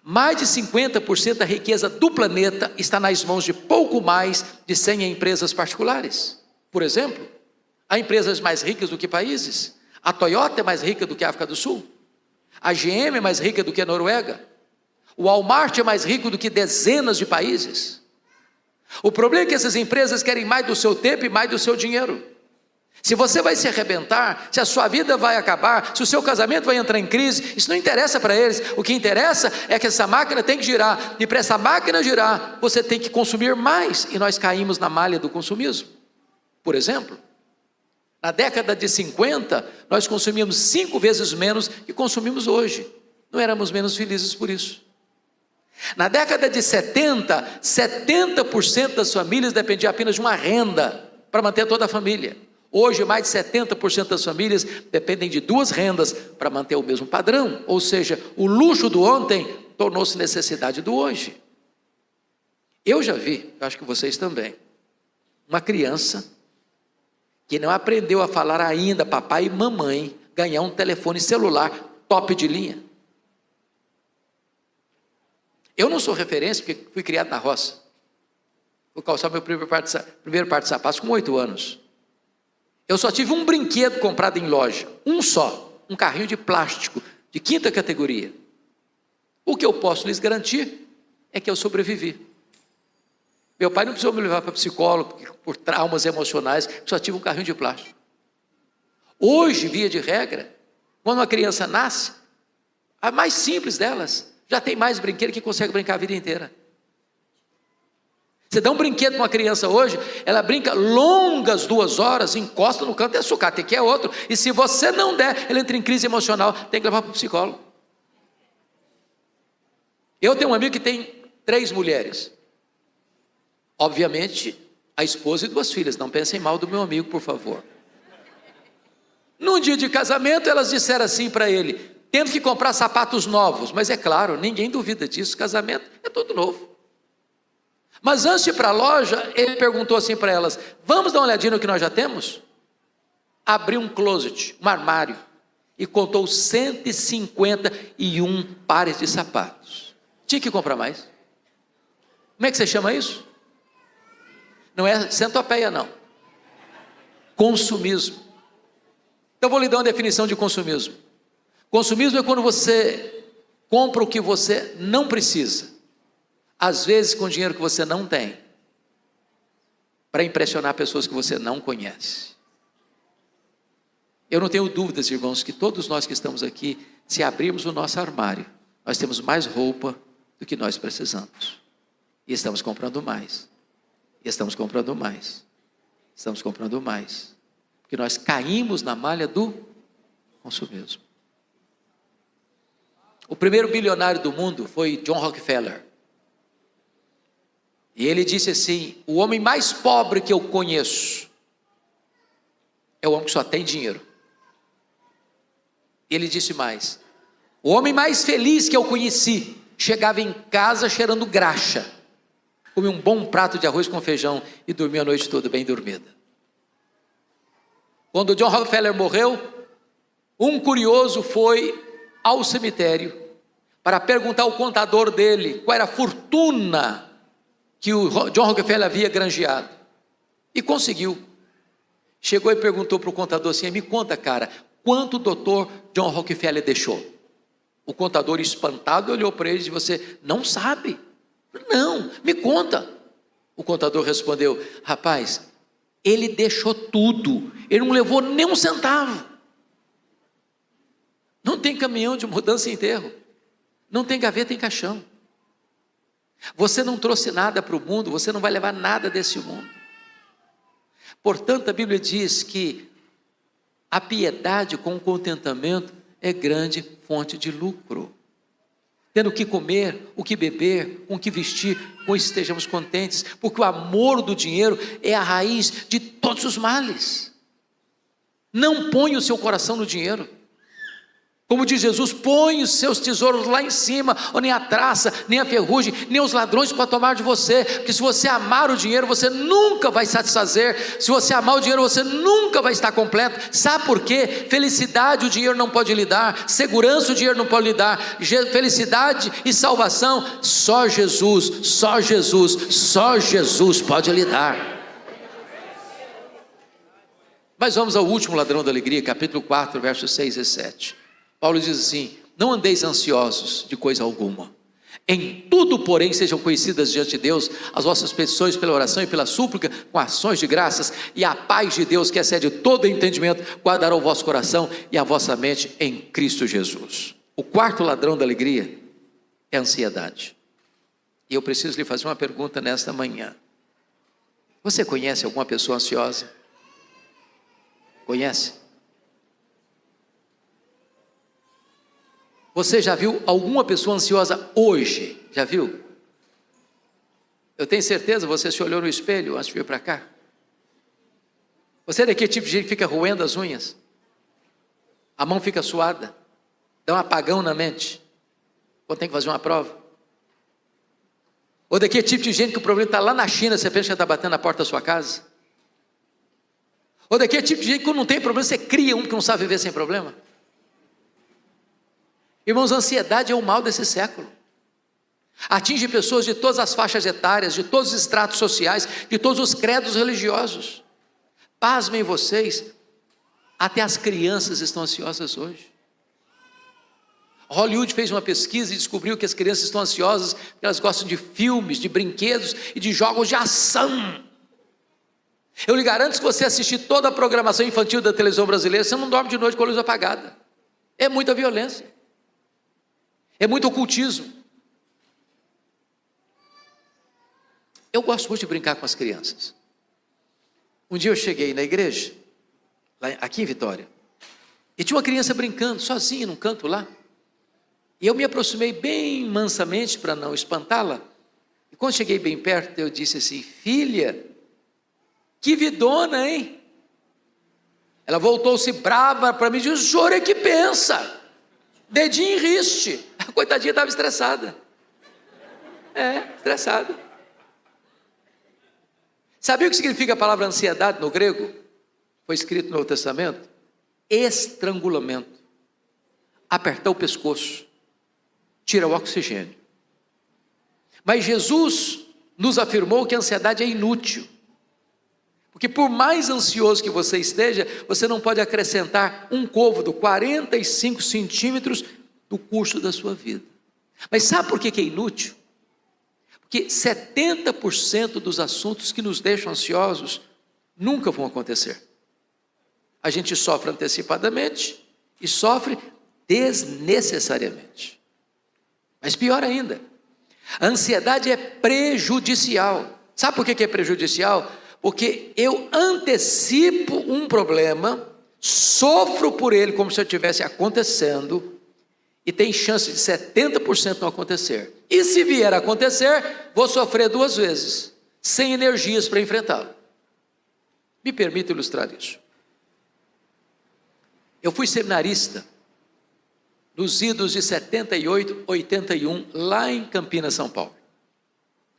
mais de 50% da riqueza do planeta está nas mãos de pouco mais de 100 empresas particulares. Por exemplo, há empresas mais ricas do que países. A Toyota é mais rica do que a África do Sul. A GM é mais rica do que a Noruega. O Walmart é mais rico do que dezenas de países. O problema é que essas empresas querem mais do seu tempo e mais do seu dinheiro. Se você vai se arrebentar, se a sua vida vai acabar, se o seu casamento vai entrar em crise, isso não interessa para eles. O que interessa é que essa máquina tem que girar, e para essa máquina girar, você tem que consumir mais, e nós caímos na malha do consumismo. Por exemplo, na década de 50, nós consumíamos 5 vezes menos que consumimos hoje. Não éramos menos felizes por isso. Na década de 70, 70% das famílias dependiam apenas de uma renda para manter toda a família. Hoje, mais de 70% das famílias dependem de 2 rendas para manter o mesmo padrão. Ou seja, o luxo do ontem tornou-se necessidade do hoje. Eu já vi, acho que vocês também, uma criança que não aprendeu a falar ainda papai e mamãe, ganhar um telefone celular top de linha. Eu não sou referência porque fui criado na roça. Vou calçar meu primeiro par de sapatos com 8 anos. Eu só tive um brinquedo comprado em loja, um só, um carrinho de plástico, de 5ª categoria. O que eu posso lhes garantir é que eu sobrevivi. Meu pai não precisou me levar para psicólogo por traumas emocionais, só tive um carrinho de plástico. Hoje, via de regra, quando uma criança nasce, a mais simples delas já tem mais brinquedo que consegue brincar a vida inteira. Você dá um brinquedo para uma criança hoje, ela brinca longas 2 horas, encosta no canto, é sucata, tem que é outro. E se você não der, ela entra em crise emocional, tem que levar para o psicólogo. Eu tenho um amigo que tem 3 mulheres. Obviamente, a esposa e 2 filhas. Não pensem mal do meu amigo, por favor. Num dia de casamento, elas disseram assim para ele: temos que comprar sapatos novos. Mas é claro, ninguém duvida disso, casamento é todo novo. Mas antes de ir para a loja, ele perguntou assim para elas: vamos dar uma olhadinha no que nós já temos? Abriu um closet, um armário, e contou 151 pares de sapatos. Tinha que comprar mais. Como é que você chama isso? Não é centopeia, não. Consumismo. Então vou lhe dar uma definição de consumismo. Consumismo é quando você compra o que você não precisa, às vezes com dinheiro que você não tem, para impressionar pessoas que você não conhece. Eu não tenho dúvidas, irmãos, que todos nós que estamos aqui, se abrirmos o nosso armário, nós temos mais roupa do que nós precisamos. E estamos comprando mais. E estamos comprando mais. Estamos comprando mais. Porque nós caímos na malha do consumismo. O primeiro bilionário do mundo foi John Rockefeller. E ele disse assim: o homem mais pobre que eu conheço é o homem que só tem dinheiro. Ele disse mais: o homem mais feliz que eu conheci chegava em casa cheirando graxa, comia um bom prato de arroz com feijão e dormia a noite toda bem dormida. Quando John Rockefeller morreu, um curioso foi ao cemitério para perguntar ao contador dele qual era a fortuna que o John Rockefeller havia granjeado. E conseguiu. Chegou e perguntou para o contador assim: me conta, cara, quanto o doutor John Rockefeller deixou? O contador, espantado, olhou para ele e disse: você não sabe? Não, me conta. O contador respondeu: rapaz, ele deixou tudo, ele não levou nem um centavo. Não tem caminhão de mudança e enterro, não tem gaveta em caixão. Você não trouxe nada para o mundo, você não vai levar nada desse mundo. Portanto, a Bíblia diz que A piedade com contentamento é grande fonte de lucro. Tendo o que comer, o que beber, com o que vestir, com isso estejamos contentes, porque o amor do dinheiro é a raiz de todos os males. Não ponha o seu coração no dinheiro. Como diz Jesus, põe os seus tesouros lá em cima, onde nem a traça, nem a ferrugem, nem os ladrões podem tomar de você, porque se você amar o dinheiro, você nunca vai satisfazer. Se você amar o dinheiro, você nunca vai estar completo. Sabe por quê? Felicidade o dinheiro não pode lhe dar, segurança o dinheiro não pode lhe dar, felicidade e salvação, só Jesus, só Jesus, só Jesus pode lhe dar. Mas vamos ao último ladrão da alegria, capítulo 4, versos 6 e 7. Paulo diz assim: não andeis ansiosos de coisa alguma, em tudo porém sejam conhecidas diante de Deus as vossas petições pela oração e pela súplica, com ações de graças, e a paz de Deus, que excede todo entendimento, guardará o vosso coração e a vossa mente em Cristo Jesus. O quarto ladrão da alegria é a ansiedade. E eu preciso lhe fazer uma pergunta nesta manhã. Você conhece alguma pessoa ansiosa? Conhece? Você já viu alguma pessoa ansiosa hoje? Já viu? Eu tenho certeza, você se olhou no espelho antes de vir para cá. Você é daquele tipo de gente que fica roendo as unhas? A mão fica suada? Dá um apagão na mente? Quando tem que fazer uma prova? Ou daquele tipo de gente que o problema está lá na China, você pensa que está batendo na porta da sua casa? Ou daquele tipo de gente que quando não tem problema, você cria um que não sabe viver sem problema? Irmãos, a ansiedade é o mal desse século. Atinge pessoas de todas as faixas etárias, de todos os estratos sociais, de todos os credos religiosos. Pasmem vocês, até as crianças estão ansiosas hoje. Hollywood fez uma pesquisa e descobriu que as crianças estão ansiosas porque elas gostam de filmes, de brinquedos e de jogos de ação. Eu lhe garanto que se você assistir toda a programação infantil da televisão brasileira, você não dorme de noite com a luz apagada. É muita violência. É muito ocultismo. Eu gosto muito de brincar com as crianças. Um dia eu cheguei na igreja, aqui em Vitória, e tinha uma criança brincando, sozinha, num canto lá. E eu me aproximei bem mansamente para não espantá-la. E quando cheguei bem perto, eu disse assim: filha, que vidona, hein? Ela voltou-se brava para mim e disse: o senhor é que pensa. Dedinho em riste. A coitadinha estava estressada. Estressada. Sabia o que significa a palavra ansiedade no grego? Foi escrito no Novo Testamento: estrangulamento, apertar o pescoço, tira o oxigênio. Mas Jesus nos afirmou que a ansiedade é inútil, porque por mais ansioso que você esteja, você não pode acrescentar um côvado, 45 centímetros do curso da sua vida. Mas sabe por que é inútil? Porque 70% dos assuntos que nos deixam ansiosos nunca vão acontecer. A gente sofre antecipadamente e sofre desnecessariamente. Mas pior ainda, a ansiedade é prejudicial. Sabe por que é prejudicial? Porque eu antecipo um problema, sofro por ele como se eu estivesse acontecendo, e tem chance de 70% não acontecer. E se vier a acontecer, vou sofrer 2 vezes, sem energias para enfrentá-lo. Me permita ilustrar isso. Eu fui seminarista nos idos de 78, 81, lá em Campinas, São Paulo.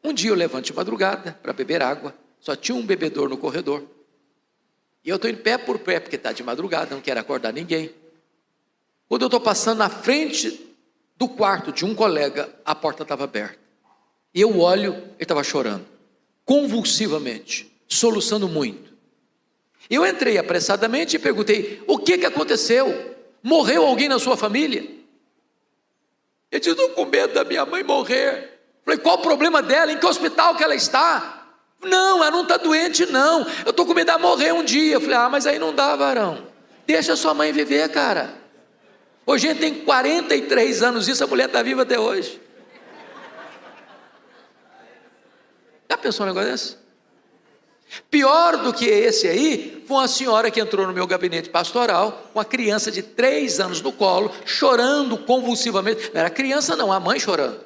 Um dia eu levanto de madrugada para beber água, só tinha um bebedor no corredor, e eu estou indo pé por pé, porque está de madrugada, não quero acordar ninguém. Quando eu estou passando na frente do quarto de um colega, a porta estava aberta, e eu olho, ele estava chorando, convulsivamente, soluçando muito. Eu entrei apressadamente e perguntei: o que aconteceu? Morreu alguém na sua família? Ele disse: estou com medo da minha mãe morrer. Falei: qual o problema dela? Em que hospital que ela está? Não, ela não está doente não, eu estou com medo dela morrer um dia. Eu falei: mas aí não dá, varão, deixa sua mãe viver, cara. Hoje a gente tem 43 anos, isso, a mulher está viva até hoje. Já pensou um negócio desse? Pior do que esse aí, foi uma senhora que entrou no meu gabinete pastoral, com uma criança de 3 anos no colo, chorando convulsivamente. Não era criança não, a mãe chorando.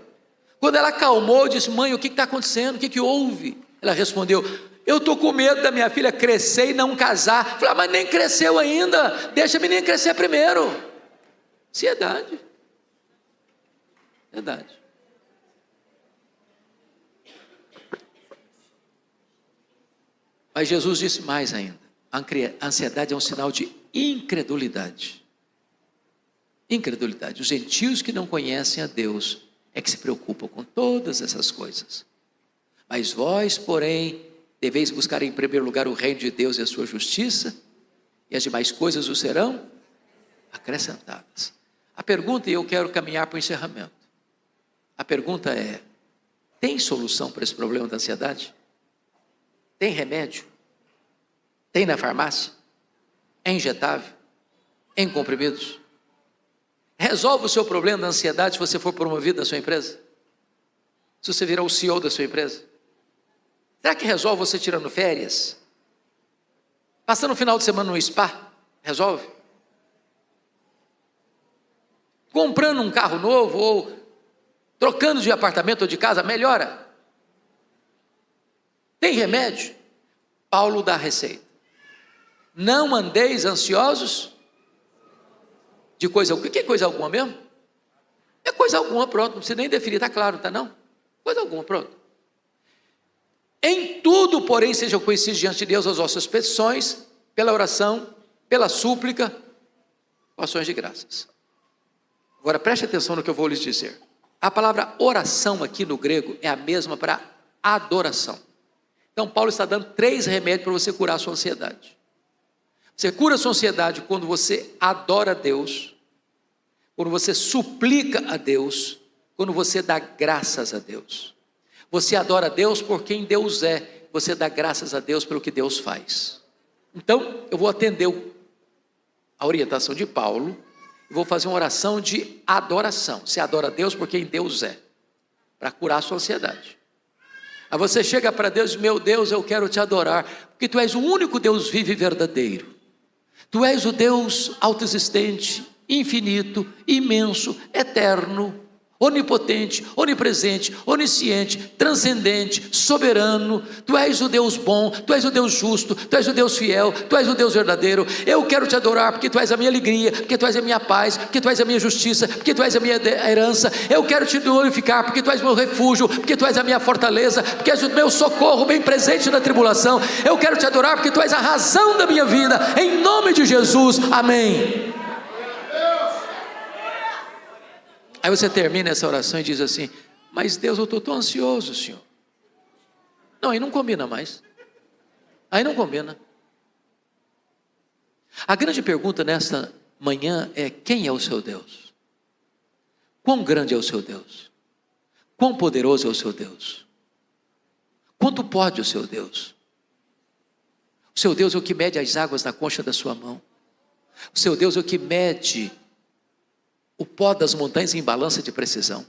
Quando ela acalmou, eu disse: mãe, o que está acontecendo? O que houve? Ela respondeu: eu estou com medo da minha filha crescer e não casar. Eu falei: mas nem cresceu ainda, deixa a menina crescer primeiro. Ansiedade. Verdade. Mas Jesus disse mais ainda: a ansiedade é um sinal de incredulidade. Incredulidade. Os gentios que não conhecem a Deus é que se preocupam com todas essas coisas. Mas vós, porém, deveis buscar em primeiro lugar o reino de Deus e a sua justiça, e as demais coisas o serão acrescentadas. A pergunta, e eu quero caminhar para o encerramento, a pergunta é: tem solução para esse problema da ansiedade? Tem remédio? Tem na farmácia? É injetável? É em comprimidos? Resolve o seu problema da ansiedade se você for promovido na sua empresa? Se você virar o CEO da sua empresa? Será que resolve você tirando férias? Passando o final de semana no spa? Resolve? Comprando um carro novo ou trocando de apartamento ou de casa? Melhora? Tem remédio? Paulo dá a receita: não andeis ansiosos de coisa alguma. O que é coisa alguma mesmo? É coisa alguma, pronto, não precisa nem definir, está claro, está não? Coisa alguma, pronto. Em tudo, porém, sejam conhecidos diante de Deus as vossas petições, pela oração, pela súplica, com ações de graças. Agora preste atenção no que eu vou lhes dizer. A palavra oração aqui no grego é a mesma para adoração. Então Paulo está dando 3 remédios para você curar a sua ansiedade. Você cura a sua ansiedade quando você adora a Deus, quando você suplica a Deus, quando você dá graças a Deus. Você adora a Deus por quem Deus é, você dá graças a Deus pelo que Deus faz. Então eu vou atender a orientação de Paulo, e vou fazer uma oração de adoração. Você adora a Deus por quem Deus é, para curar a sua ansiedade. Aí você chega para Deus e diz: meu Deus, eu quero te adorar, porque Tu és o único Deus vivo e verdadeiro. Tu és o Deus autoexistente, infinito, imenso, eterno, onipotente, onipresente, onisciente, transcendente, soberano. Tu és o Deus bom, Tu és o Deus justo, Tu és o Deus fiel, Tu és o Deus verdadeiro. Eu quero te adorar porque Tu és a minha alegria, porque Tu és a minha paz, porque Tu és a minha justiça, porque Tu és a minha herança. Eu quero te glorificar porque Tu és meu refúgio, porque Tu és a minha fortaleza, porque és o meu socorro bem presente na tribulação. Eu quero te adorar porque Tu és a razão da minha vida, em nome de Jesus, amém. Aí você termina essa oração e diz assim: mas Deus, eu estou tão ansioso, Senhor. Não, aí não combina mais. Aí não combina. A grande pergunta nesta manhã é: quem é o seu Deus? Quão grande é o seu Deus? Quão poderoso é o seu Deus? Quanto pode o seu Deus? O seu Deus é o que mede as águas na concha da sua mão. O seu Deus é o que mede o pó das montanhas em balança de precisão.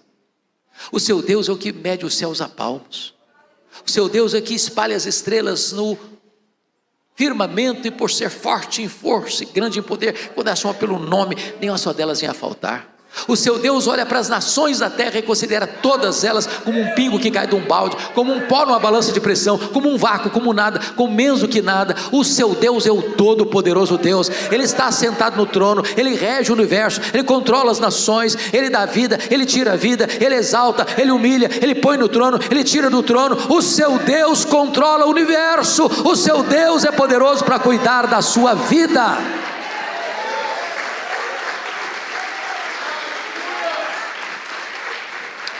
O seu Deus é o que mede os céus a palmos. O seu Deus é que espalha as estrelas no firmamento, e por ser forte em força e grande em poder, quando elas chamam pelo nome, nenhuma só delas ia faltar. O seu Deus olha para as nações da terra e considera todas elas como um pingo que cai de um balde, como um pó numa balança de pressão, como um vácuo, como nada, como menos do que nada. O seu Deus é o todo-poderoso Deus. Ele está assentado no trono, Ele rege o universo, Ele controla as nações, Ele dá vida, Ele tira a vida, Ele exalta, Ele humilha, Ele põe no trono, Ele tira do trono. O seu Deus controla o universo. O seu Deus é poderoso para cuidar da sua vida.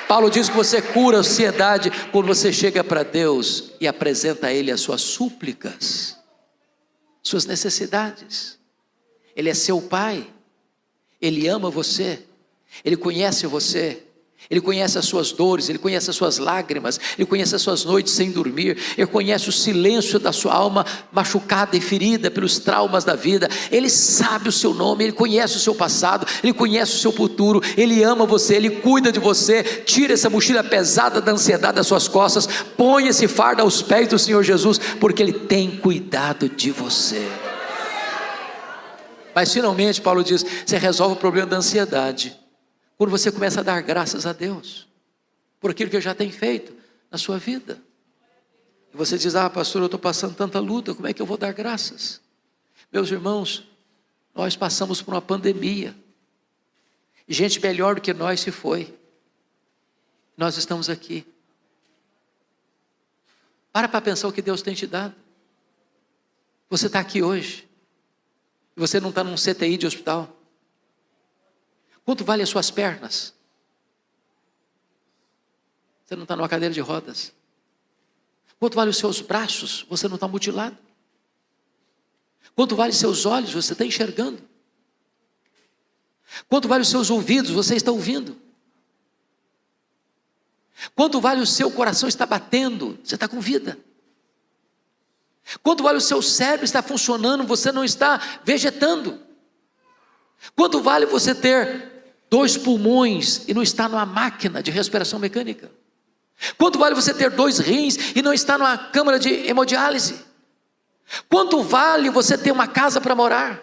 Paulo diz que você cura a ansiedade quando você chega para Deus e apresenta a Ele as suas súplicas, suas necessidades. Ele é seu Pai, Ele ama você, Ele conhece você, Ele conhece as suas dores, Ele conhece as suas lágrimas, Ele conhece as suas noites sem dormir, Ele conhece o silêncio da sua alma machucada e ferida pelos traumas da vida. Ele sabe o seu nome, Ele conhece o seu passado, Ele conhece o seu futuro, Ele ama você, Ele cuida de você. Tira essa mochila pesada da ansiedade das suas costas, põe esse fardo aos pés do Senhor Jesus, porque Ele tem cuidado de você. Mas finalmente Paulo diz, você resolve o problema da ansiedade quando você começa a dar graças a Deus por aquilo que Ele já tem feito na sua vida. E você diz, pastor, eu estou passando tanta luta, como é que eu vou dar graças? Meus irmãos, nós passamos por uma pandemia, e gente melhor do que nós se foi. Nós estamos aqui. Para pensar o que Deus tem te dado. Você está aqui hoje, e você não está num CTI de hospital. Quanto vale as suas pernas? Você não está numa cadeira de rodas. Quanto vale os seus braços? Você não está mutilado. Quanto vale os seus olhos? Você está enxergando. Quanto vale os seus ouvidos? Você está ouvindo. Quanto vale o seu coração? Está batendo. Você está com vida. Quanto vale o seu cérebro? Está funcionando. Você não está vegetando. Quanto vale você ter 2 pulmões e não estar numa máquina de respiração mecânica? Quanto vale você ter 2 rins e não estar numa câmara de hemodiálise? Quanto vale você ter uma casa para morar?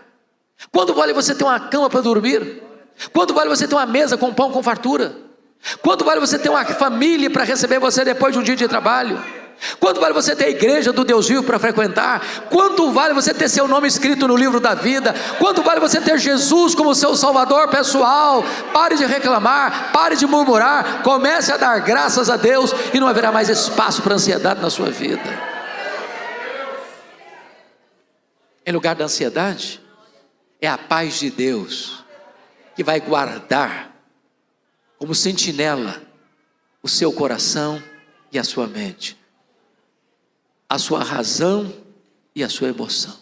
Quanto vale você ter uma cama para dormir? Quanto vale você ter uma mesa com pão com fartura? Quanto vale você ter uma família para receber você depois de um dia de trabalho? Quanto vale você ter a igreja do Deus vivo para frequentar? Quanto vale você ter seu nome escrito no livro da vida? Quanto vale você ter Jesus como seu salvador pessoal? Pare de reclamar, pare de murmurar, comece a dar graças a Deus, e não haverá mais espaço para ansiedade na sua vida. Em lugar da ansiedade, é a paz de Deus que vai guardar como sentinela o seu coração e a sua mente, a sua razão e a sua emoção.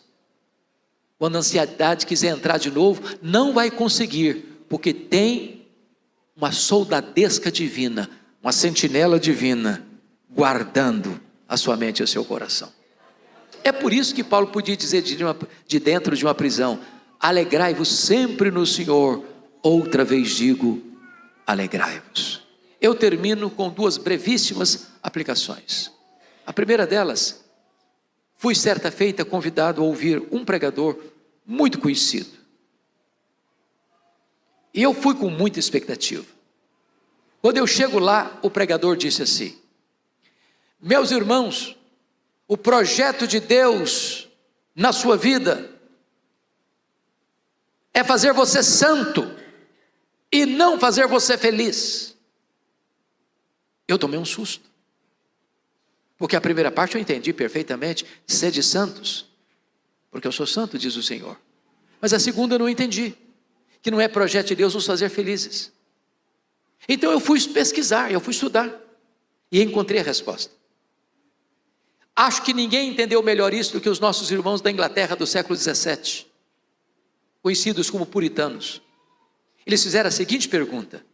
Quando a ansiedade quiser entrar de novo, não vai conseguir, porque tem uma soldadesca divina, uma sentinela divina, guardando a sua mente e o seu coração. É por isso que Paulo podia dizer de dentro de uma prisão, alegrai-vos sempre no Senhor, outra vez digo, alegrai-vos. Eu termino com 2 brevíssimas aplicações. A primeira delas, fui certa feita convidado a ouvir um pregador muito conhecido. E eu fui com muita expectativa. Quando eu chego lá, o pregador disse assim, meus irmãos, o projeto de Deus na sua vida é fazer você santo e não fazer você feliz. Eu tomei um susto, porque a primeira parte eu entendi perfeitamente, sede santos, porque eu sou santo, diz o Senhor. Mas a segunda eu não entendi, que não é projeto de Deus nos fazer felizes. Então eu fui pesquisar, eu fui estudar, e encontrei a resposta. Acho que ninguém entendeu melhor isso do que os nossos irmãos da Inglaterra do século 17, conhecidos como puritanos. Eles fizeram a seguinte pergunta: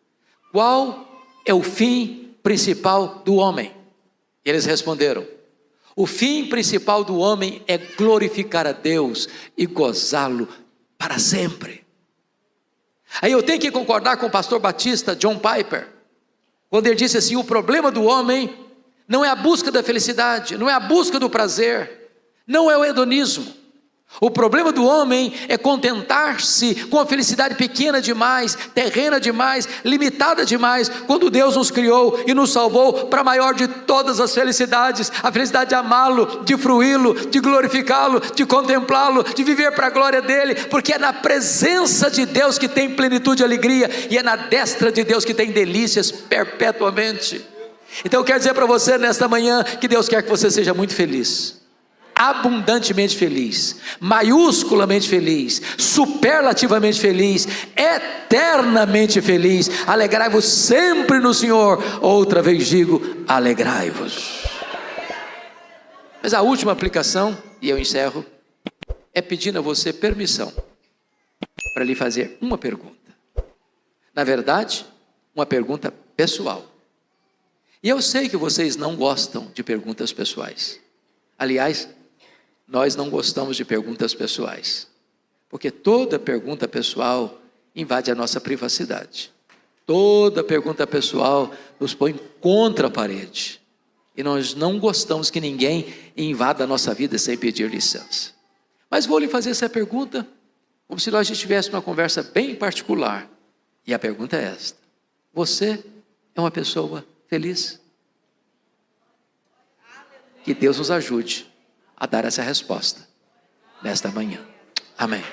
qual é o fim principal do homem? E eles responderam: o fim principal do homem é glorificar a Deus e gozá-lo para sempre. Aí eu tenho que concordar com o pastor batista John Piper, quando ele disse assim: o problema do homem não é a busca da felicidade, não é a busca do prazer, não é o hedonismo. O problema do homem é contentar-se com a felicidade pequena demais, terrena demais, limitada demais, quando Deus nos criou e nos salvou para a maior de todas as felicidades, a felicidade de amá-lo, de fruí-lo, de glorificá-lo, de contemplá-lo, de viver para a glória dele, porque é na presença de Deus que tem plenitude e alegria, e é na destra de Deus que tem delícias perpetuamente. Então eu quero dizer para você nesta manhã, que Deus quer que você seja muito feliz, abundantemente feliz, maiusculamente feliz, superlativamente feliz, eternamente feliz. Alegrai-vos sempre no Senhor, outra vez digo, alegrai-vos. Mas a última aplicação, e eu encerro, é pedindo a você permissão para lhe fazer uma pergunta. Na verdade, uma pergunta pessoal. E eu sei que vocês não gostam de perguntas pessoais. Aliás, nós não gostamos de perguntas pessoais, porque toda pergunta pessoal invade a nossa privacidade. Toda pergunta pessoal nos põe contra a parede. E nós não gostamos que ninguém invada a nossa vida sem pedir licença. Mas vou lhe fazer essa pergunta, como se nós estivéssemos uma conversa bem particular. E a pergunta é esta: você é uma pessoa feliz? Que Deus nos ajude a dar essa resposta nesta manhã. Amém.